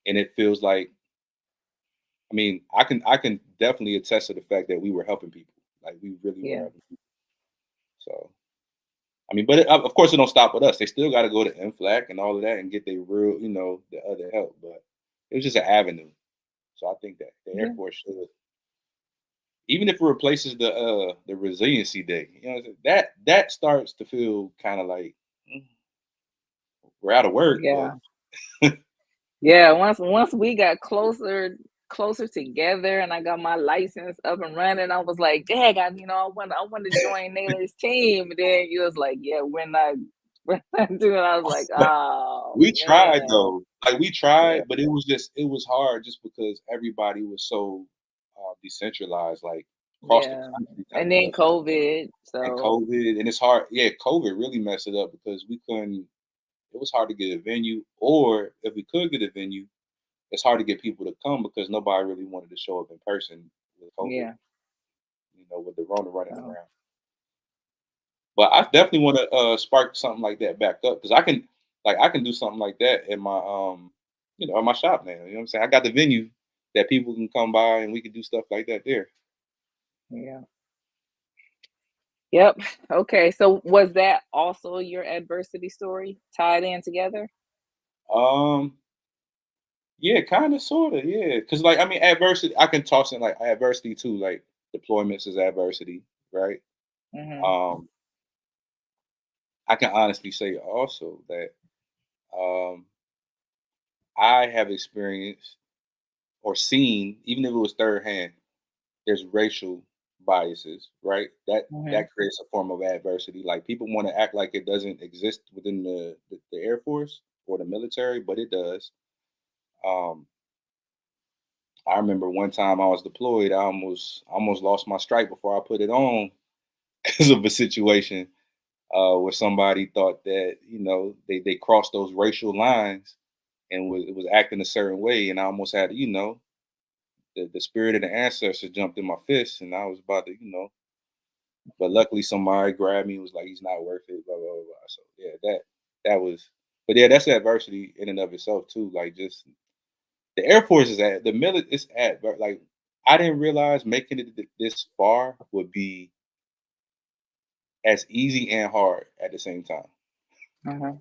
and it feels like, I mean, I can definitely attest to the fact that we were helping people. Like we really were Yeah. helping people. So I mean, but of course, it don't stop with us. They still got to go to MFLAC and all of that and get their real, the other help. But it was just an avenue. So I think that the Air Yeah. Force should, even if it replaces the resiliency day, that starts to feel kind of like, mm, we're out of work, but Yeah. Yeah, once we got closer together and I got my license up and running, I was like, "Dang, I want to join Naylor's team." And then you was like, "Yeah, we're not doing." I was like, "Oh we tried man, though. Like we yeah, tried, but it was hard just because everybody was so decentralized, like across the yeah." country type And then stuff. COVID, And so COVID, and it's hard. Yeah, COVID really messed it up because we couldn't. It was hard to get a venue, or if we could get a venue, it's hard to get people to come because nobody really wanted to show up in person with COVID. yeah, With the Rona running so around. But I definitely want to spark something like that back up because I can do something like that in my in my shop now. You know what I'm saying? I got the venue that people can come by and we can do stuff like that there. yeah, yep. Okay, so was that also your adversity story tied in together? Um, yeah, kind of, sort of, yeah. Because like I mean, adversity, I can toss in like adversity too. Like deployments is adversity, right? Hmm. Um, I can honestly say also that um, I have experienced or seen, even if it was third hand, there's racial biases, right? Hmm. That creates a form of adversity. Like people want to act like it doesn't exist within the Air Force or the military, but it does. Um, I remember one time I was deployed, I almost lost my stripe before I put it on because of a situation where somebody thought that they crossed those racial lines and was acting a certain way, and I almost had the spirit of the ancestor jumped in my fist, and I was about to but luckily somebody grabbed me and was like, "He's not worth it." Blah blah blah. Blah. So yeah, that was. But yeah, that's adversity in and of itself too. Like just the Air Force is at the military. It's at like I didn't realize making it this far would be as easy and hard at the same time. Uh-huh.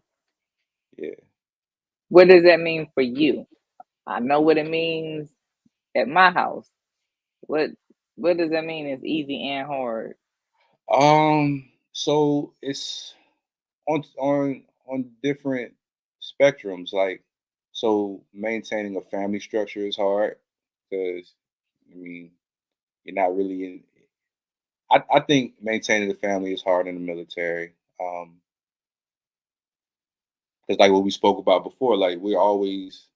Yeah. What does that mean for you? I know what it means at my house. What what does that mean? It's easy and hard. So it's on different spectrums. Like so, maintaining a family structure is hard because I mean you're not really in. I think maintaining a family is hard in the military. Because like what we spoke about before, like we're always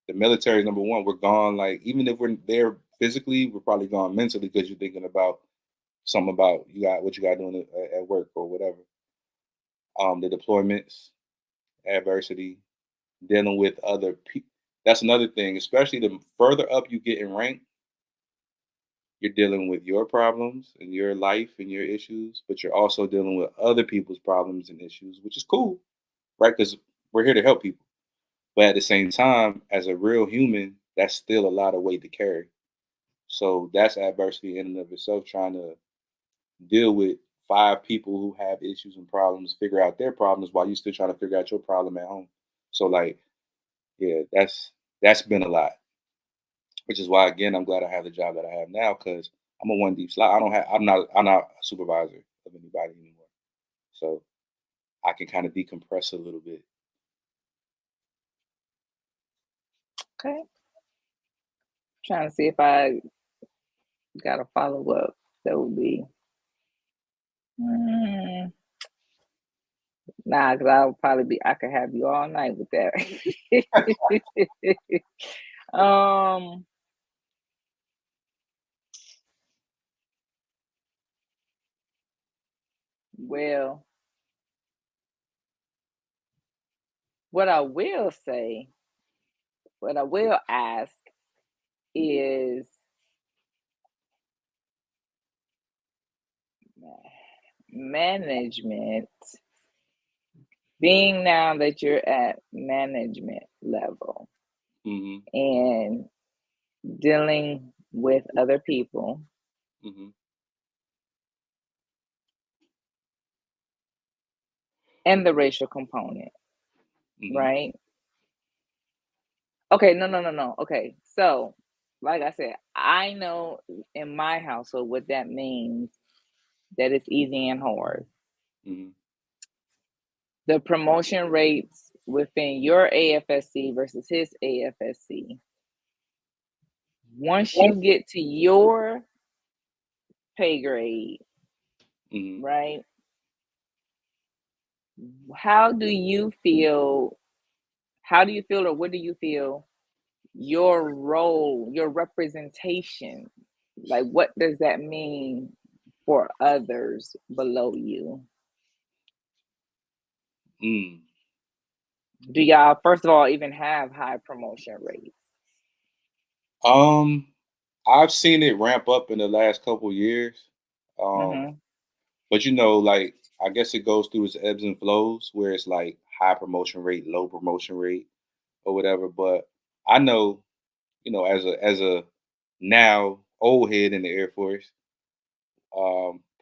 the military is number one. We're gone. Like even if we're there physically, we're probably gone mentally because you're thinking about something about you got what you got doing at work or whatever. The deployments, adversity, dealing with other people. That's another thing. Especially the further up you get in rank, you're dealing with your problems and your life and your issues, but you're also dealing with other people's problems and issues, which is cool, right? Because we're here to help people. But at the same time, as a real human, that's still a lot of weight to carry. So that's adversity in and of itself, trying to deal with five people who have issues and problems, figure out their problems while you're still trying to figure out your problem at home. So like, yeah, that's been a lot, which is why again I'm glad I have the job that I have now because I'm a one deep slot. I'm not a supervisor of anybody anymore. So I can kind of decompress a little bit. Okay. Trying to see if I got a follow up. That would be mm, nah, because I'll probably be. I could have you all night with that. um. Well, what I will say, what I will ask is management, being now that you're at management level Hmm. and dealing with other people Hmm. and the racial component, Hmm. right? Okay, no. Okay, so like I said, I know in my household what that means, that it's easy and hard. Hmm. The promotion rates within your AFSC versus his AFSC. Once you get to your pay grade, Hmm. right? How do you feel? How do you feel, or what do you feel your role, your representation, like what does that mean for others below you? Mm. Do y'all, first of all, even have high promotion rates? Um, I've seen it ramp up in the last couple years. Um, Mm-hmm. but like I guess it goes through its ebbs and flows where it's like high promotion rate, low promotion rate, or whatever. But I know, as a now old head in the Air Force,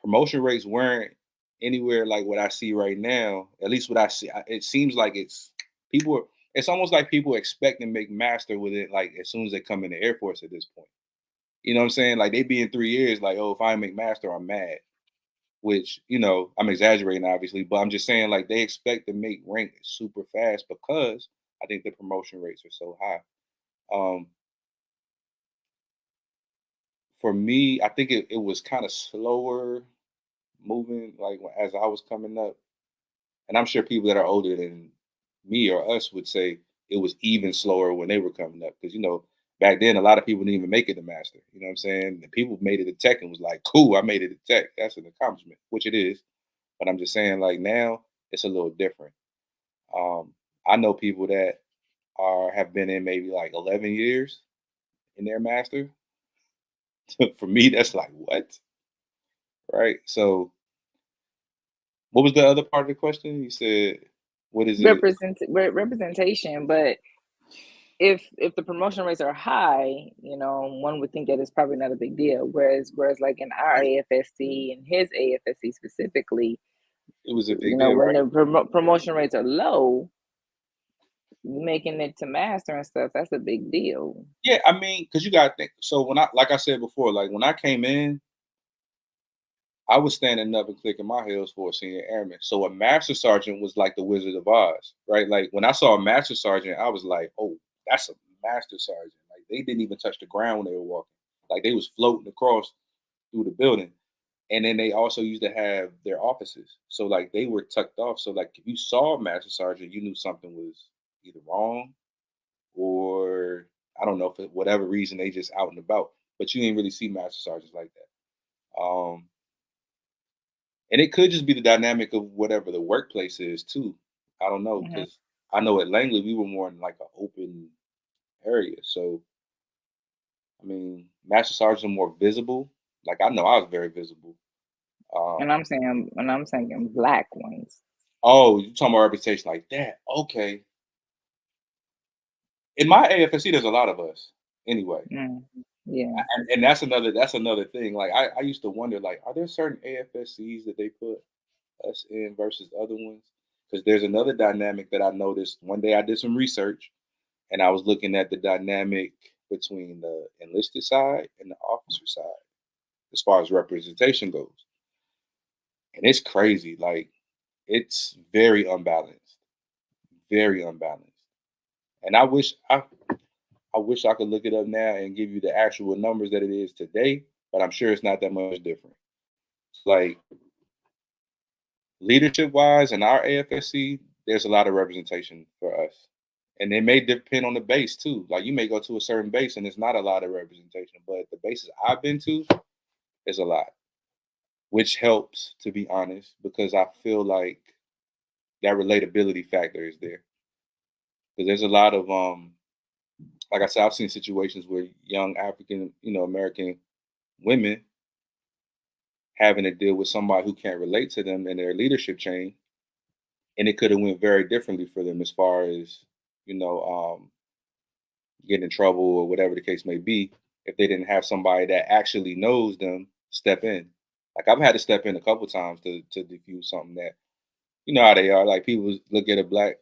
promotion rates weren't anywhere like what I see right now. At least what I see, it seems like people. It's almost like people expect to make master with it, like as soon as they come in the Air Force at this point. You know what I'm saying? Like they be in 3 years, like, oh, if I make master, I'm mad. Which, I'm exaggerating obviously, but I'm just saying like they expect to make rank super fast because I think the promotion rates are so high. Um, for me, I think it was kind of slower moving, like as I was coming up. And I'm sure people that are older than me or us would say it was even slower when they were coming up. Because, back then a lot of people didn't even make it to master. You know what I'm saying? The people made it to tech and was like, cool, I made it to tech. That's an accomplishment, which it is. But I'm just saying, like now, it's a little different. Um, I know people that have been in maybe like 11 years in their master. For me, that's like what, right? So, what was the other part of the question? You said, what is it? Representation, but if the promotion rates are high, one would think that it's probably not a big deal. Whereas like in our AFSC and his AFSC specifically, It was a big deal, when right? the promotion rates are low, making it to master and stuff, that's a big deal. Yeah, I mean, because you got to think. So like I said before, like when I came in, I was standing up and clicking my heels for a senior airman. So a master sergeant was like the Wizard of Oz, right? Like when I saw a master sergeant, I was like, oh, that's a master sergeant. Like they didn't even touch the ground when they were walking. Like they was floating across through the building. And then they also used to have their offices. So like they were tucked off. So like if you saw a master sergeant, you knew something was either wrong or I don't know for whatever reason they just out and about. But you didn't really see master sergeants like that. And it could just be the dynamic of whatever the workplace is too. I don't know Mhm. because I know at Langley we were more in like an open area. So I mean, master sergeants are more visible. Like I know I was very visible. Um, And I'm saying black ones. oh, you talking about reputation like that? Okay. In my AFSC, there's a lot of us anyway. Mm, yeah. And that's another thing. Like I used to wonder, like, are there certain AFSCs that they put us in versus other ones? Because there's another dynamic that I noticed. One day I did some research and I was looking at the dynamic between the enlisted side and the officer side. as far as representation goes. And it's crazy. Like, it's very unbalanced, very unbalanced. And I wish I could look it up now and give you the actual numbers that it is today, but I'm sure it's not that much different. Like, leadership wise in our AFSC, there's a lot of representation for us. And it may depend on the base too. Like, you may go to a certain base and it's not a lot of representation, but the bases I've been to is a lot, which helps, to be honest, because I feel like that relatability factor is there. Because there's a lot of like I said, I've seen situations where young African, American women having to deal with somebody who can't relate to them in their leadership chain, and it could have went very differently for them as far as you know getting in trouble or whatever the case may be if they didn't have somebody that actually knows them step in. Like, I've had to step in a couple times to diffuse something that, you know how they are. Like, people look at a black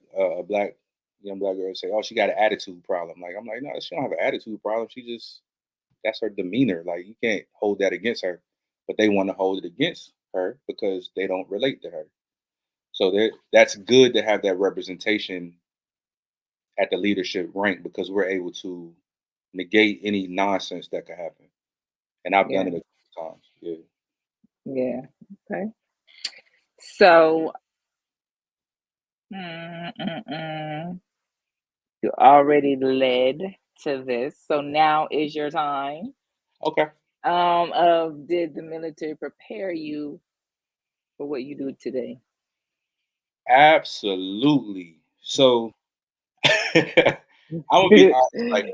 young black girl and say, "Oh, she got an attitude problem." Like, I'm like, no, she don't have an attitude problem. She just, that's her demeanor. Like, you can't hold that against her, but they want to hold it against her because they don't relate to her. So that's good to have that representation at the leadership rank because we're able to negate any nonsense that could happen. And I've done Yeah. it a couple times. Yeah. Yeah. Okay. So, mm, mm, mm. You already led to this, so now is your time. Okay. Did the military prepare you for what you do today? Absolutely. So I'm gonna be honest. Like,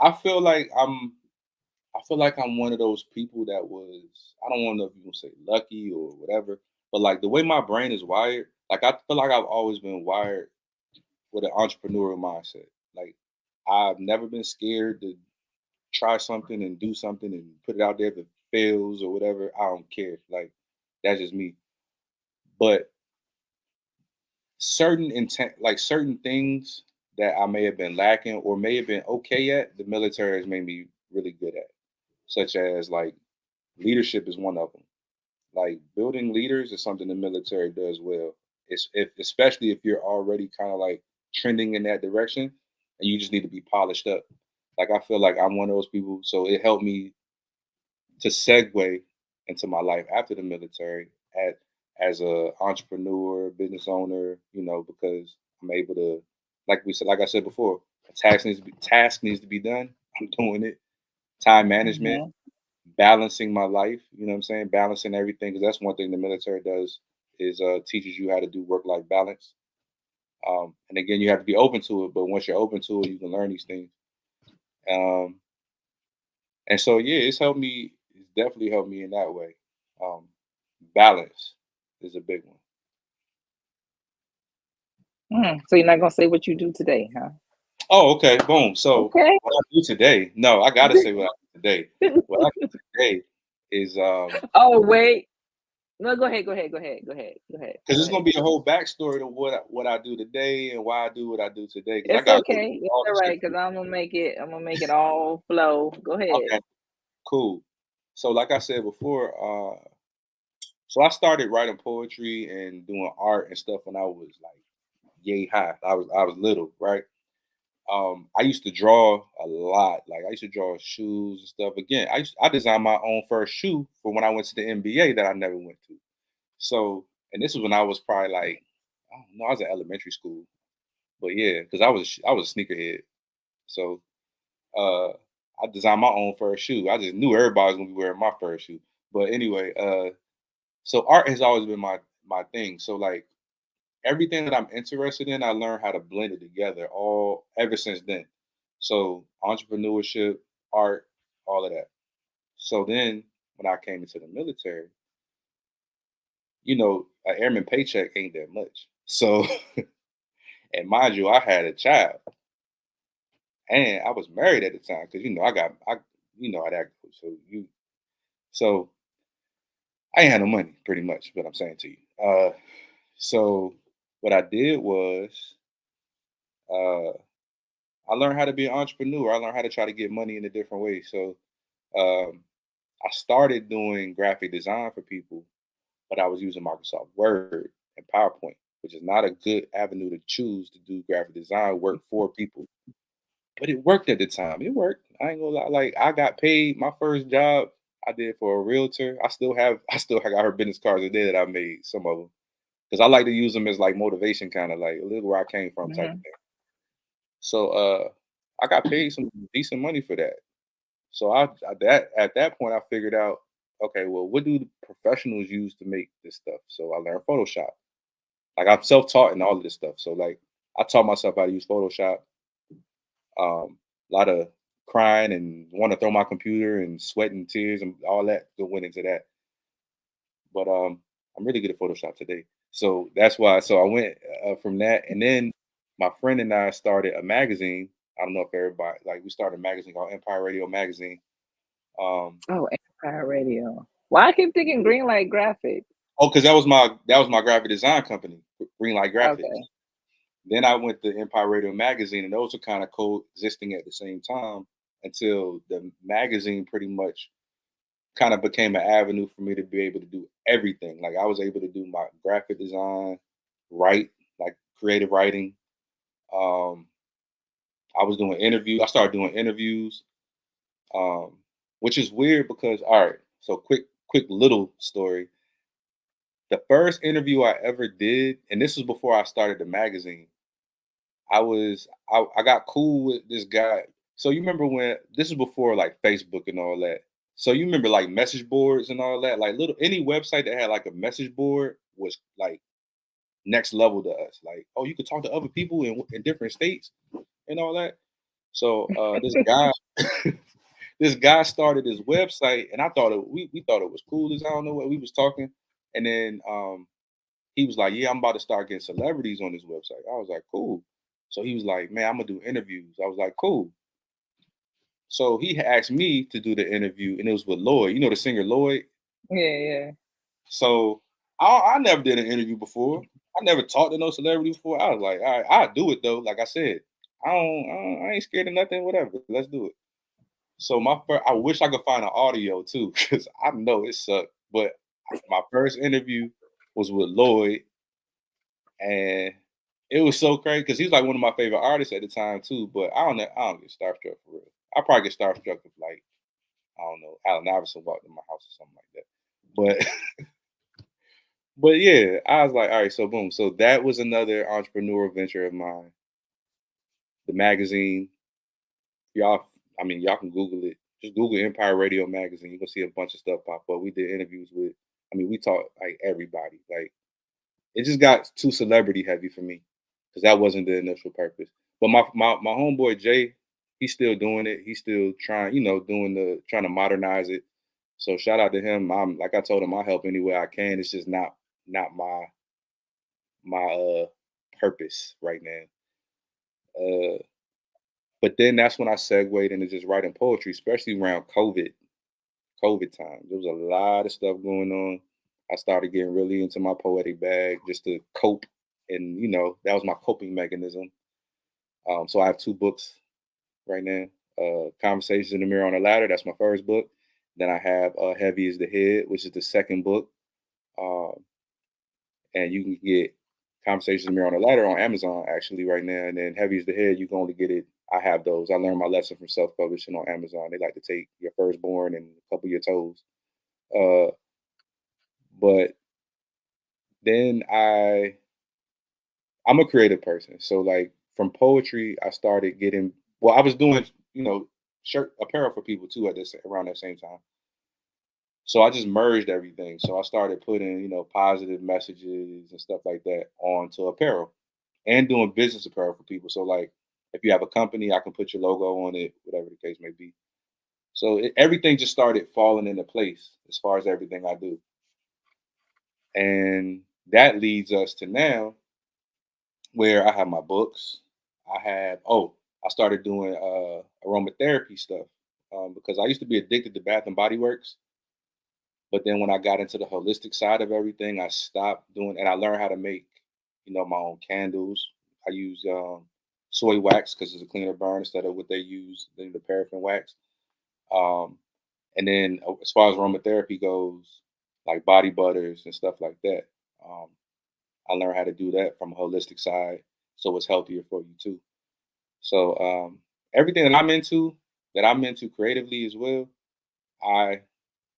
I feel like I feel like I'm one of those people that was, I don't want to know if you can say lucky or whatever, but like the way my brain is wired, like I feel like I've always been wired with an entrepreneurial mindset. Like, I've never been scared to try something and do something and put it out there. If it fails or whatever, I don't care. Like, that's just me. But certain intent, like certain things that I may have been lacking or may have been okay at, the military has made me really good at, such as like leadership is one of them. Like, building leaders is something the military does well. Especially if you're already kind of like trending in that direction, and you just need to be polished up. Like, I feel like I'm one of those people, so it helped me to segue into my life after the military at as a entrepreneur, business owner. Because I'm able to, like I said before, a task needs to be done. I'm doing it. Time management, Mhm. balancing my life. You know what I'm saying? Balancing everything, because that's one thing the military does is teaches you how to do work-life balance. And again, you have to be open to it. But once you're open to it, you can learn these things. Um, and so, yeah, it's helped me. It's definitely helped me in that way. Um, Balance is a big one. So you're not gonna say what you do today, huh? Oh, okay. Boom. So Okay. what I do today? No, I gotta say what I do today. What I do today is Oh, wait. No, go ahead. Go ahead. Go ahead. Go ahead. Go ahead. because Go it's gonna ahead. be a whole backstory to what I do today and why I do what I do today. Because I It's gotta go okay. through It's all all the shit. right because I'm gonna make it. I'm gonna make it all flow. Go ahead. Okay, cool. So like I said before, so I started writing poetry and doing art and stuff when I was like yay high. I was little, right? I used to draw a lot. Like, I used to draw shoes and stuff. Again, I designed my own first shoe for when I went to the NBA that I never went to. So, and this was when I was probably like, I don't know, I was in elementary school. But yeah, because I was a sneakerhead. So uh I designed my own first shoe. I just knew everybody was gonna be wearing my first shoe. But anyway, so art has always been my thing. So like everything that I'm interested in, I learned how to blend it together all ever since then. So entrepreneurship, art, all of that. So then when I came into the military, an airman paycheck ain't that much. So and mind you, I had a child and I was married at the time because I how that goes. So I ain't had no money, pretty much. What I'm saying to you. So what I did was uh, I learned how to be an entrepreneur. I learned how to try to get money in a different way. So um, I started doing graphic design for people, but I was using Microsoft Word and PowerPoint, which is not a good avenue to choose to do graphic design work for people. But it worked at the time. It worked. I ain't gonna lie. Like I got paid my first job I did for a realtor. I still got her business cards today that I made, some of them. Because I like to use them as like motivation, kind of like look where I came from type of Mhm. thing. So I got paid some decent money for that. So that at that point I figured out, okay, well, what do the professionals use to make this stuff? So I learned Photoshop. Like I'm self-taught in all of this stuff. So like I taught myself how to use Photoshop. A lot of crying and want to throw my computer and sweat and tears and all that that went into that. But I'm really good at Photoshop today. So that's why. So I went from that, and then my friend and I started a magazine. I don't know if everybody like we started a magazine called Empire Radio Magazine. Um, Oh, Empire Radio. Why I keep thinking Greenlight Graphics? oh, because that was my graphic design company, Greenlight Graphics. Okay. Then I went to Empire Radio Magazine, and those were kind of coexisting at the same time until the magazine pretty much kind of became an avenue for me to be able to do everything. Like I was able to do my graphic design, write, like creative writing. Um, I was doing interviews. I started doing interviews, um, which is weird because all right. So quick little story. The first interview I ever did, and this was before I started the magazine. I got cool with this guy. So you remember when this is before like Facebook and all that. So you remember like message boards and all that, like little any website that had like a message board was like next level to us. Like, oh, you could talk to other people in different states and all that. So this guy, this guy started his website, and I thought we thought it was cool as I don't know what we was talking, and then he was like, "Yeah, I'm about to start getting celebrities on this website." I was like, "Cool." So he was like, "Man, I'm gonna do interviews." I was like, "Cool." So he asked me to do the interview, and it was with Lloyd. You know the singer Lloyd. Yeah, yeah. So I never did an interview before. I never talked to no celebrity before. I was like, "All right, I'll do it though." Like I said, I ain't scared of nothing. Whatever, let's do it. So I wish I could find an audio too, because I know it sucked. But my first interview was with Lloyd, and it was so crazy because he was like one of my favorite artists at the time too. But I don't get starstruck for real. I probably get starstruck if like I don't know Allen Iverson walked in my house or something like that. But but yeah, I was like, all right, so boom, so that was another entrepreneurial venture of mine. The magazine, y'all, I mean, y'all can Google it. Just Google Empire Radio Magazine. You're gonna see a bunch of stuff pop up. We did interviews with. I mean, we talked like everybody. Like it just got too celebrity heavy for me because that wasn't the initial purpose. But my homeboy Jay, he's still doing it. He's still trying, trying to modernize it. So shout out to him. I'm like I told him, I'll help any way I can. It's just not my purpose right now. Uh, but then that's when I segued into just writing poetry, especially around COVID time. There was a lot of stuff going on. I started getting really into my poetic bag just to cope, and that was my coping mechanism. So I have two books right now. Conversations in the Mirror on the Ladder. That's my first book. Then I have Heavy is the Head, which is the second book. Um, and you can get Conversations in the Mirror on the Ladder on Amazon actually right now. And then Heavy is the Head, you can only get it. I have those. I learned my lesson from self-publishing on Amazon. They like to take your firstborn and a couple of your toes. Uh, but then I'm a creative person. So like from poetry, I started getting I was doing, shirt apparel for people too at this around that same time. So I just merged everything. So I started putting, positive messages and stuff like that onto apparel and doing business apparel for people. So like if you have a company, I can put your logo on it, whatever the case may be. So everything just started falling into place as far as everything I do. And that leads us to now where I have my books. I started doing aromatherapy stuff because I used to be addicted to Bath and Body Works. But then when I got into the holistic side of everything, I stopped doing, and I learned how to make, my own candles. I use soy wax because it's a cleaner burn instead of what they use, the paraffin wax. Um, And then as far as aromatherapy goes, like body butters and stuff like that, um, I learned how to do that from a holistic side, so it's healthier for you too. So everything that I'm into creatively as well, I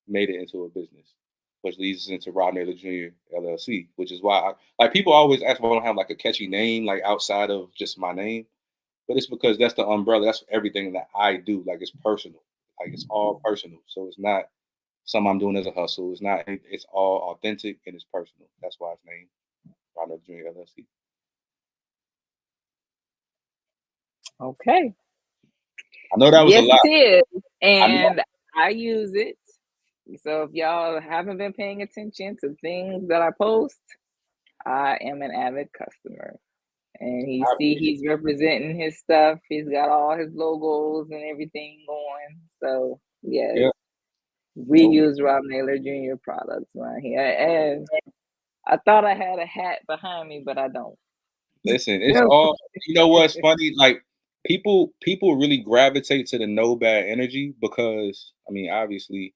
made it into a business, which leads us into Rob Naylor Jr. LLC, which is why like people always ask if I don't have like a catchy name like outside of just my name, but it's because that's the umbrella. That's everything that I do. Like it's personal. Like it's all personal. So it's not something I'm doing as a hustle. It's not. It's all authentic and it's personal. That's why it's named Rob Naylor Jr. LLC. Okay. I know that was a Yes, lot. it is. I know. And I use it. So if y'all haven't been paying attention to things that I post, I am an avid customer. And you I see appreciate he's representing his stuff. He's got all his logos and everything going. So it. yes, Yeah. we No, use Rob Naylor Jr. products right here. And I thought I had a hat behind me, but I don't. listen, it's all. You know what's funny? Like people really gravitate to the no bad energy because I mean, obviously,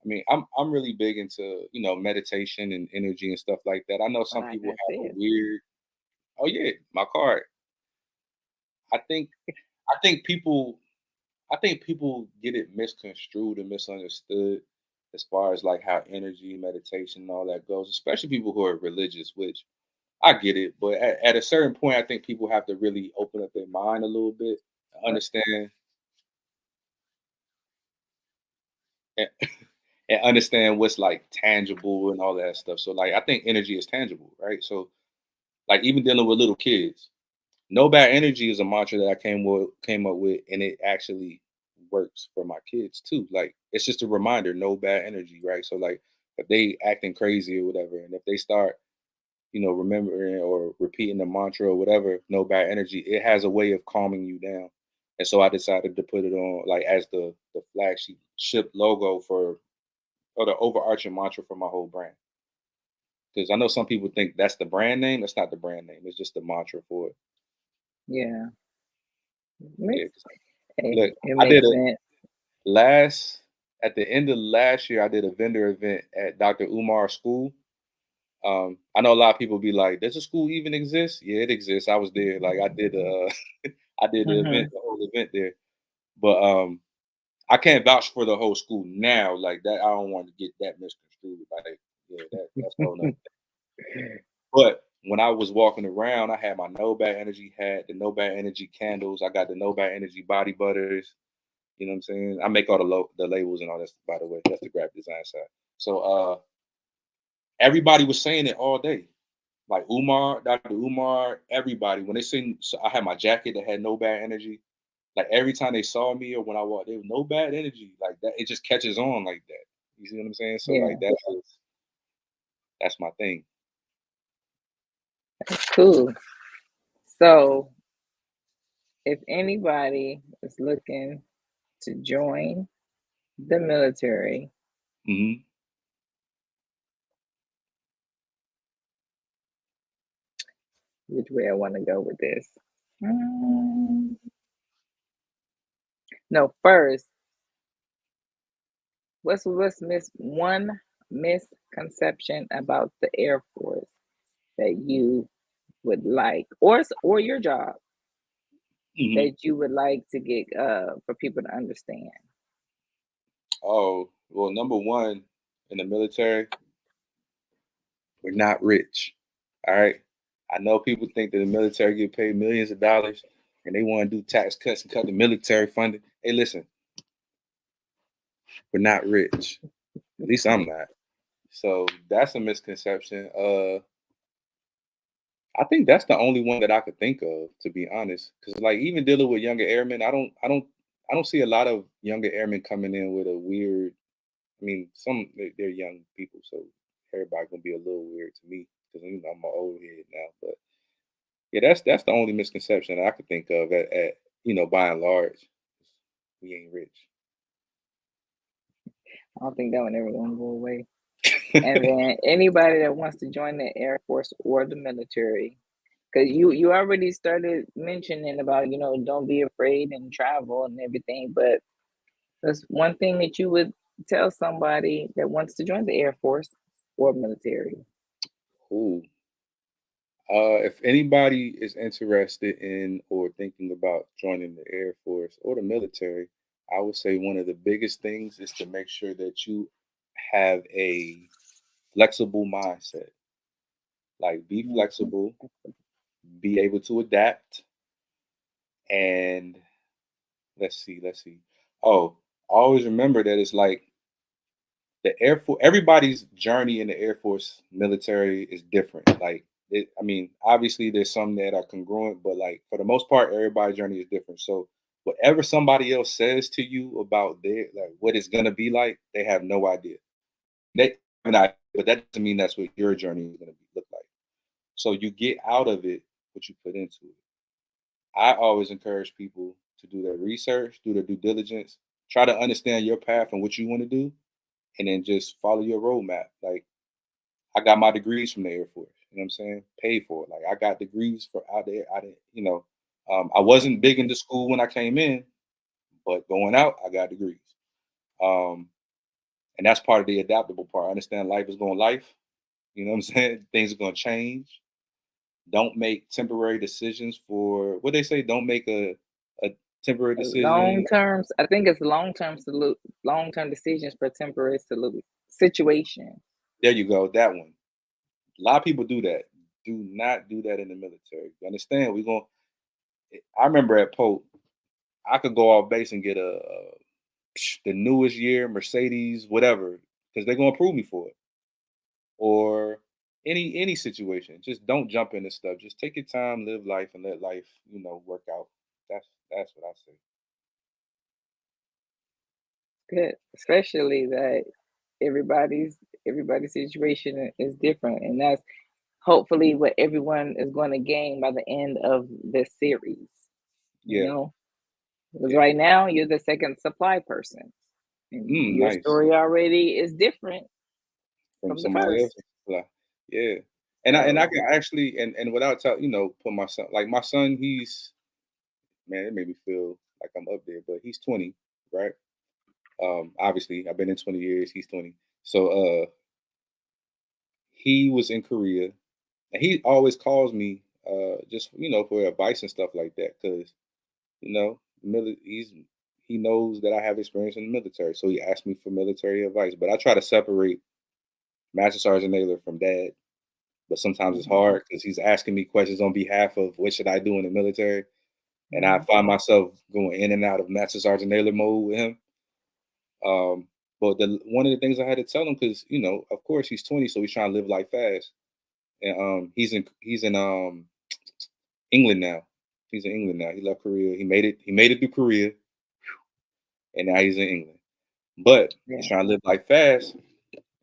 I mean, I'm really big into meditation and energy and stuff like that. I know some Like people I have a said, weird. Oh yeah, my card. I think I think people I think people get it misconstrued and misunderstood as far as like how energy, meditation, and all that goes, especially people who are religious, which I get it, but at a certain point, I think people have to really open up their mind a little bit, understand and, and understand what's like tangible and all that stuff. So like I think energy is tangible, right? So like even dealing with little kids, no bad energy is a mantra that I came up with, and it actually works for my kids too. Like it's just a reminder, no bad energy, right? So like if they acting crazy or whatever, and if they start remembering or repeating the mantra or whatever, no bad energy, it has a way of calming you down. And so I decided to put it on like as the flagship logo for or the overarching mantra for my whole brand. Because I know some people think that's the brand name. That's not the brand name. It's just the mantra for it. yeah, Yeah. makes 'Cause, it, look, it I did makes a sense. last at the end of last year. I did a vendor event at Dr. Umar's school. I know a lot of people be like, "Does a school even exist?" Yeah, it exists. I was there. Like I did I did Hmm. the whole event there. But I can't vouch for the whole school now. Like that, I don't want to get that misconstrued. Like, yeah, that's a whole nother thing. But when I was walking around, I had my No Bad Energy hat, the No Bad Energy candles. I got the No Bad Energy body butters. You know what I'm saying? I make all the labels and all that. By the way, that's the graphic design side. So everybody was saying it all day. Like Umar, Dr. Umar, everybody. When they seen, so I had my jacket that had No Bad Energy. Like every time they saw me or when I walked, they was no bad energy like that. It just catches on like that. You see what I'm saying? So like Yeah, that's my thing. cool. So if anybody is looking to join the military, Hmm. which way I want to go with this? Mm, no, first, what's one misconception about the Air Force that you would like, or your job Hmm. that you would like to get for people to understand? Oh well, number one in the military, we're not rich. All right. I know people think that the military get paid millions of dollars and they want to do tax cuts and cut the military funding. Hey, listen, we're not rich. At least I'm not. So that's a misconception. I think that's the only one that I could think of, to be honest. Because like even dealing with younger airmen, I don't see a lot of younger airmen coming in with a weird. I mean, they're young people, so everybody gonna be a little weird to me because I'm an old head now. But yeah, that's the only misconception that I could think of at by and large. We ain't rich. I don't think that one ever gonna go away. And then anybody that wants to join the Air Force or the military, because you already started mentioning about don't be afraid and travel and everything, but that's one thing that you would tell somebody that wants to join the Air Force or military? Ooh. If anybody is interested in or thinking about joining the Air Force or the military, I would say one of the biggest things is to make sure that you have a flexible mindset. Like, be Mhm. flexible, be able to adapt, and let's see. Oh, always remember that it's like the Air Force. Everybody's journey in the Air Force, military is different. Like, I mean, obviously there's some that are congruent, but like for the most part, everybody's journey is different. So whatever somebody else says to you about their like what it's gonna be like, they have no idea. They have an idea, but that doesn't mean that's what your journey is gonna look like. So you get out of it what you put into it. I always encourage people to do their research, do their due diligence, try to understand your path and what you want to do, and then just follow your roadmap. Like, I got my degrees from the Air Force. You know what I'm saying? Paid for it. Like, I got degrees for out there. I didn't, I wasn't big into school when I came in, but going out, I got degrees. Um, and that's part of the adaptable part. I understand life is going life. You know what I'm saying? Things are going to change. Don't make temporary decisions for what they say. Don't make a temporary Long decision. terms, I think it's long term decisions for temporary situation. There you go. That one. A lot of people do that. Do not do that in the military. You understand? We're going I remember at Pope, I could go off base and get the newest year Mercedes, whatever, because they're gonna approve me for it. Or any situation. Just don't jump into stuff. Just take your time, live life, and let life, work out. That's what I say. Good, especially that everybody's everybody's situation is different, and that's hopefully what everyone is going to gain by the end of this series. You Yeah, know, because yeah. right now you're the second supply person, and your Nice. story already is different From from the somebody else. first. Like, yeah. And I So can actually and without put my son, like my son, he's, man, it made me feel like I'm up there, but he's 20, right? Obviously I've been in 20 years, he's 20. So he was in Korea, and he always calls me just for advice and stuff like that, because he knows that I have experience in the military, so he asked me for military advice. But I try to separate Master Sergeant Naylor from Dad, but sometimes it's mhm, hard because he's asking me questions on behalf of what should I do in the military, and I mhm. find myself going in and out of Master Sergeant Naylor mode with him. Um, but one of the things I had to tell him, because of course he's 20, so he's trying to live life fast, and he's in England now. He's in England now. He left Korea. He made it. He made it through Korea, and now he's in England. But he's Yeah, trying to live life fast,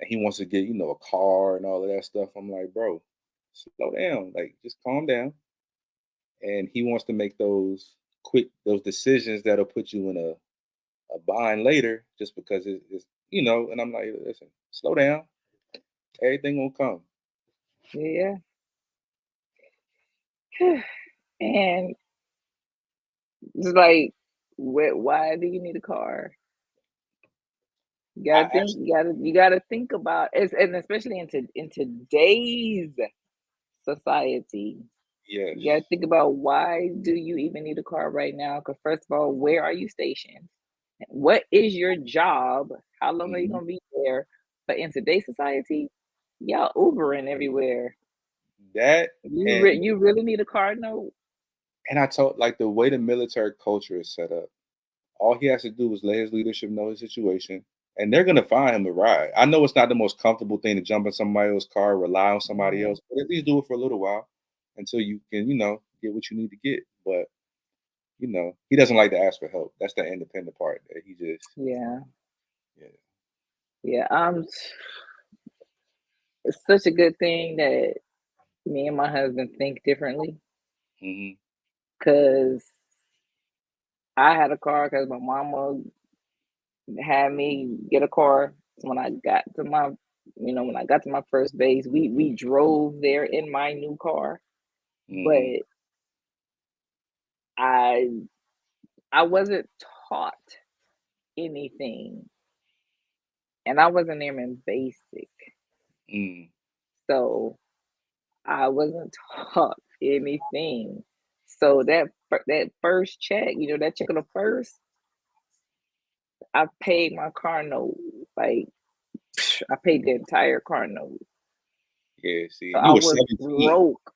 and he wants to get a car and all of that stuff. I'm like, bro, slow down. Like, just calm down. And he wants to make those decisions that'll put you in a bind later, just because it's. And I'm like, listen, slow down. Everything will come. yeah. And it's like, why do you need a car? You I gotta think. actually, You gotta think about it, and especially in today's society, you gotta yes. think about why do you even need a car right now? Because first of all, where are you stationed? What is your job? How long are you Mhm. gonna be there? But in today's society, y'all Ubering everywhere. That and You really need a car? No. and I told, like, the way the military culture is set up. All he has to do is let his leadership know his situation, and they're gonna find him a ride. I know it's not the most comfortable thing to jump in somebody else's car, rely on somebody Mhm. else, but at least do it for a little while until you can, get what you need to get. But he doesn't like to ask for help. That's the independent part that he just, Yeah, yeah. yeah. It's such a good thing that me and my husband think differently. Hmm. Cause I had a car because my mama had me get a car when I got to when I got to my first base. We drove there in my new car, Hmm. but I I wasn't taught anything and I was an airman basic, Mm, so I wasn't taught anything. So that first check, that check on the first, I paid my car note. Like I paid the entire car note. yeah, see, So you I were was 17. broke.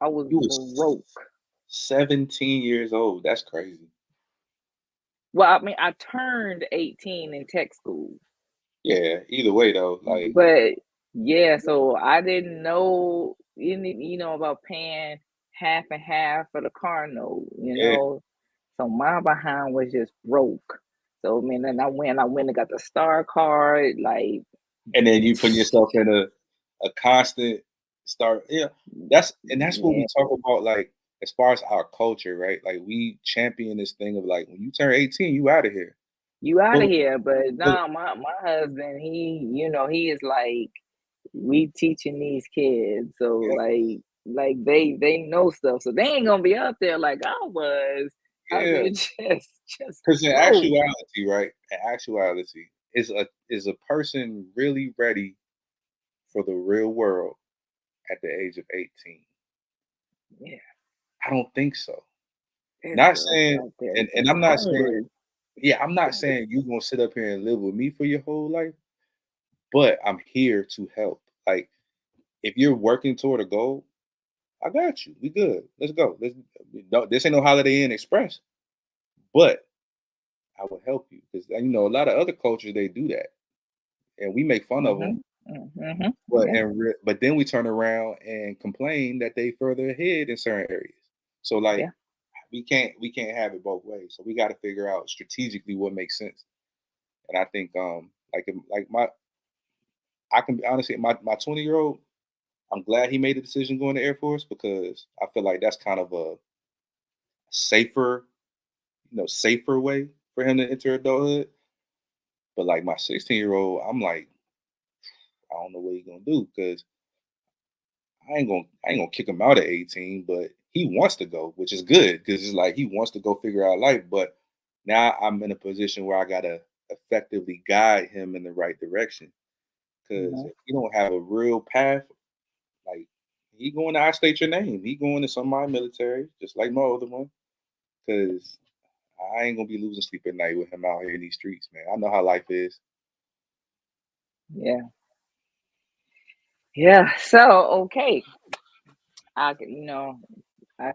I was You were broke. 17 years old. That's crazy. Well, I mean, I turned 18 in tech school, Yeah, either way though, like, but yeah, so I didn't know about paying half and half for the car note. yeah. So my behind was just broke. So I mean, then I went and got the star card, like And then you put yourself in a constant start. Yeah, that's what we yeah, talk about, like, as far as our culture, right? Like, we champion this thing of, like, when you turn 18, you out of here. you out But of here. But but nah, my husband, he is like, we teaching these kids, so yeah, like they know stuff, so they ain't gonna be up there like I was out yeah. there just Because in broke. actuality, right? In actuality, is a person really ready for the real world at the age of 18? Yeah, I don't think so. there's Not girls saying, out there and just I'm not saying, hungry. yeah, I'm not saying you gonna sit up here and live with me for your whole life, but I'm here to help. Like, if you're working toward a goal, I got you. We good. Let's go. No, this ain't no Holiday Inn Express, but I will help you because a lot of other cultures they do that, and we make fun of them. Mhm, mhm, But yeah, but then we turn around and complain that they further ahead in certain areas. So like yeah, we can't have it both ways. So we got to figure out strategically what makes sense. And I think like my I can honestly my 20-year-old, I'm glad he made the decision going to Air Force because I feel like that's kind of a safer, safer way for him to enter adulthood. But like my 16-year-old, I'm like, I don't know what he's gonna do because I ain't gonna kick him out at 18, but he wants to go, which is good because it's like he wants to go figure out life. But now I'm in a position where I gotta effectively guide him in the right direction. Because mhm, if you don't have a real path, like he going to I state your name, he going to some of my military, just like my other one. Because I ain't gonna be losing sleep at night with him out here in these streets, man. I know how life is. yeah, yeah. So okay, I can I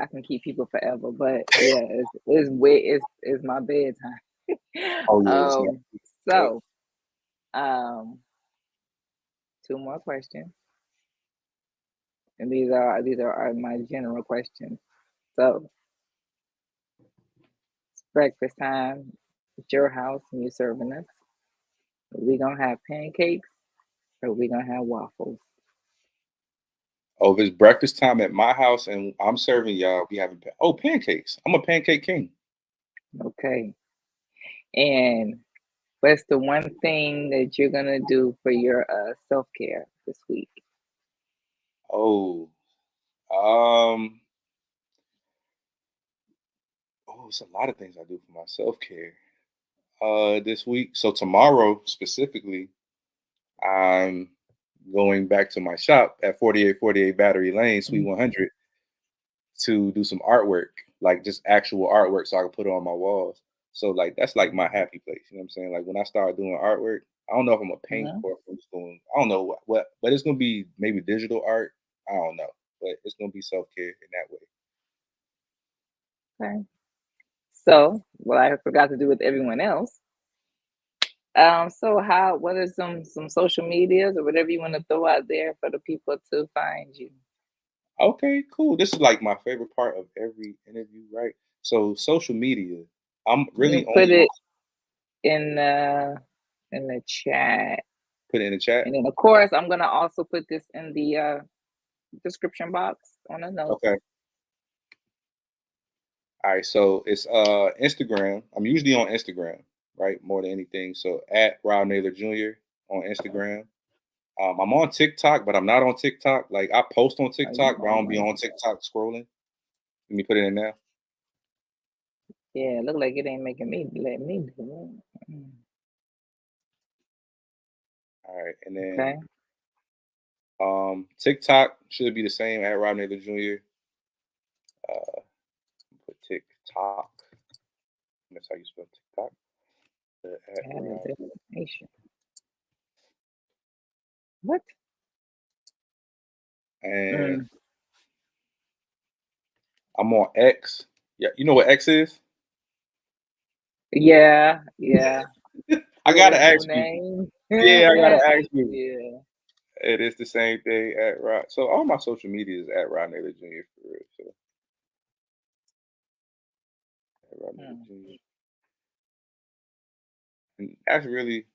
can keep people forever, but yeah, it's my bedtime. Oh yeah, it's not. um, so um, two more questions, and these are my general questions. So it's breakfast time at your house, and you're serving us. Are we gonna have pancakes or are we gonna have waffles? Oh, if it's breakfast time at my house and I'm serving y'all, we having pancakes. I'm a pancake king. Okay. And what's the one thing that you're gonna do for your self care this week? Oh, um, it's a lot of things I do for my self care. This week. So tomorrow specifically, I'm going back to my shop at 4848 Battery Lane, Suite Mhm, 100, to do some artwork, like just actual artwork, so I can put it on my walls. So like that's like my happy place. You know what I'm saying? Like when I start doing artwork, I don't know if I'm gonna paint mhm. or if I'm just going. I don't know what, but it's gonna be maybe digital art. I don't know, but it's gonna be self care in that way. Okay. So, what I forgot to do with everyone else. So what are some social medias or whatever you want to throw out there for the people to find you? Okay, cool. This is like my favorite part of every interview, right? So social media, I'm You really put only on it in the chat. put it in the chat. And then of course I'm gonna also put this in the description box on the notes. Okay. All right. So it's Instagram. I'm usually on Instagram, right? More than anything. So at Rob Naylor Jr. on Instagram. I'm on TikTok, but I'm not on TikTok. Like I post on Oh, you TikTok, but I don't be going? on TikTok scrolling. Let me put it in there. Yeah, look like it ain't making me let me do it. Mm. All right, and Okay. then TikTok should be the same at Rob Naylor Jr. Uh, put TikTok. That's how you spell TikTok. At Add a Rob. destination. What? And Mm. I'm on X. Yeah, you know what X is? Yeah, yeah. I With a gotta new ask you. name. Yeah, I gotta ask you. Yeah. It is the same thing at Rod. So all my social media is at Rod Naylor Jr. for real. So at Rod Naylor Mm. Jr. And that's really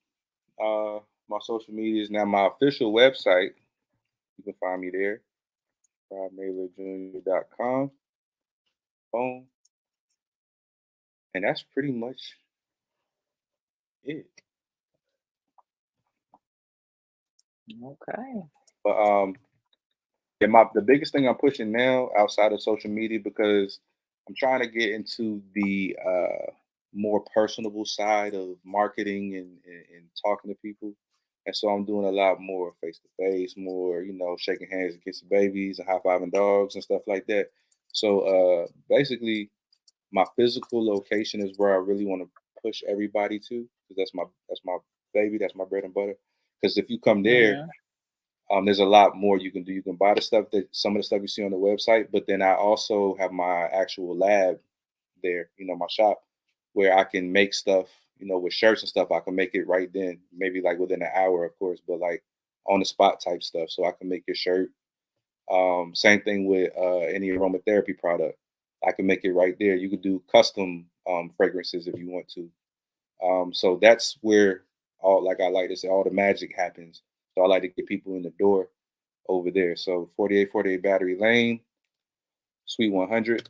uh my social medias. Now my official website, you can find me there, rodnaylorjr.com. Boom. And that's pretty much it. Okay. But yeah, the biggest thing I'm pushing now outside of social media because I'm trying to get into the more personable side of marketing and talking to people. And so I'm doing a lot more face to face, more, shaking hands and kissing babies and high fiving dogs and stuff like that. So basically my physical location is where I really want to push everybody to because that's my baby, that's my bread and butter. Because if you come there, Mhm. there's a lot more you can do. You can buy the stuff that some of the stuff you see on the website, but then I also have my actual lab there, my shop where I can make stuff, with shirts and stuff. I can make it right then, maybe like within an hour, of course, but like on the spot type stuff. So I can make your shirt. Same thing with any aromatherapy product. I can make it right there. You could do custom fragrances if you want to. So that's where like I like to say, all the magic happens. So I like to get people in the door over there. So 4848 Battery Lane, Suite 100.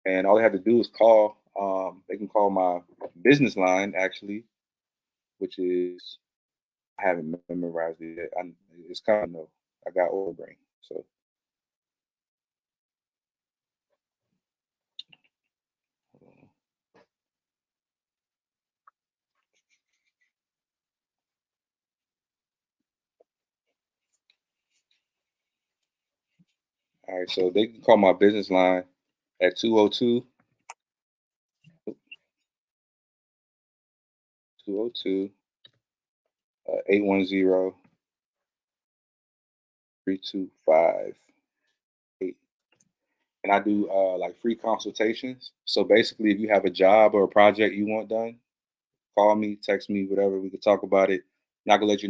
And all they have to do is call. They can call my business line, actually, which is, I haven't memorized it yet. It's coming though. I got order brain. So, all right. So they can call my business line at 202 202 810 3258. And I do like free consultations. So basically, if you have a job or a project you want done, call me, text me, whatever. We could talk about it. Not gonna let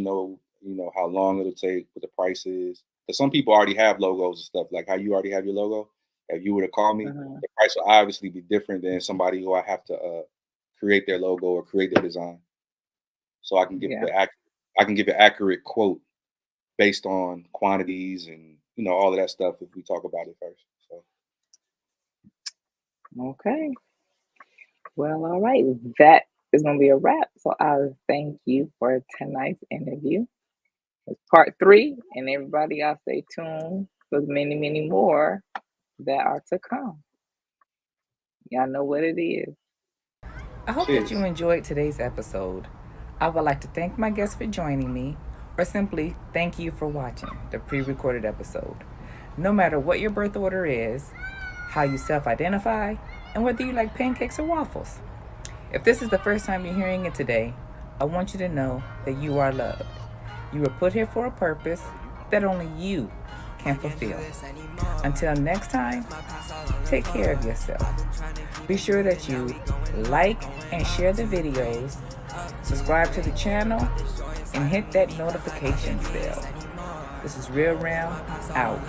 how long it'll take, what the price is. Because some people already have logos and stuff, like how you already have your logo. If you were to call me, Mhm. the price will obviously be different than somebody who I have to create their logo or create their design. So Yeah. I can give an accurate quote based on quantities and all of that stuff if we talk about it first. So Okay. Well, all right. That is going to be a wrap. So I thank you for tonight's interview. It's part three, and everybody, I'll stay tuned for many, many more that are to come. Y'all know what it is. I hope that you cheers. enjoyed today's episode. I would like to thank my guests for joining me, or simply thank you for watching the pre recorded episode. No matter what your birth order is, how you self identify, and whether you like pancakes or waffles. If this is the first time you're hearing it today, I want you to know that you are loved. You were put here for a purpose that only you can fulfill. Until next time, take care of yourself. Be sure that you like and share the videos, subscribe to the channel, and hit that notifications bell. This is Real Ram out.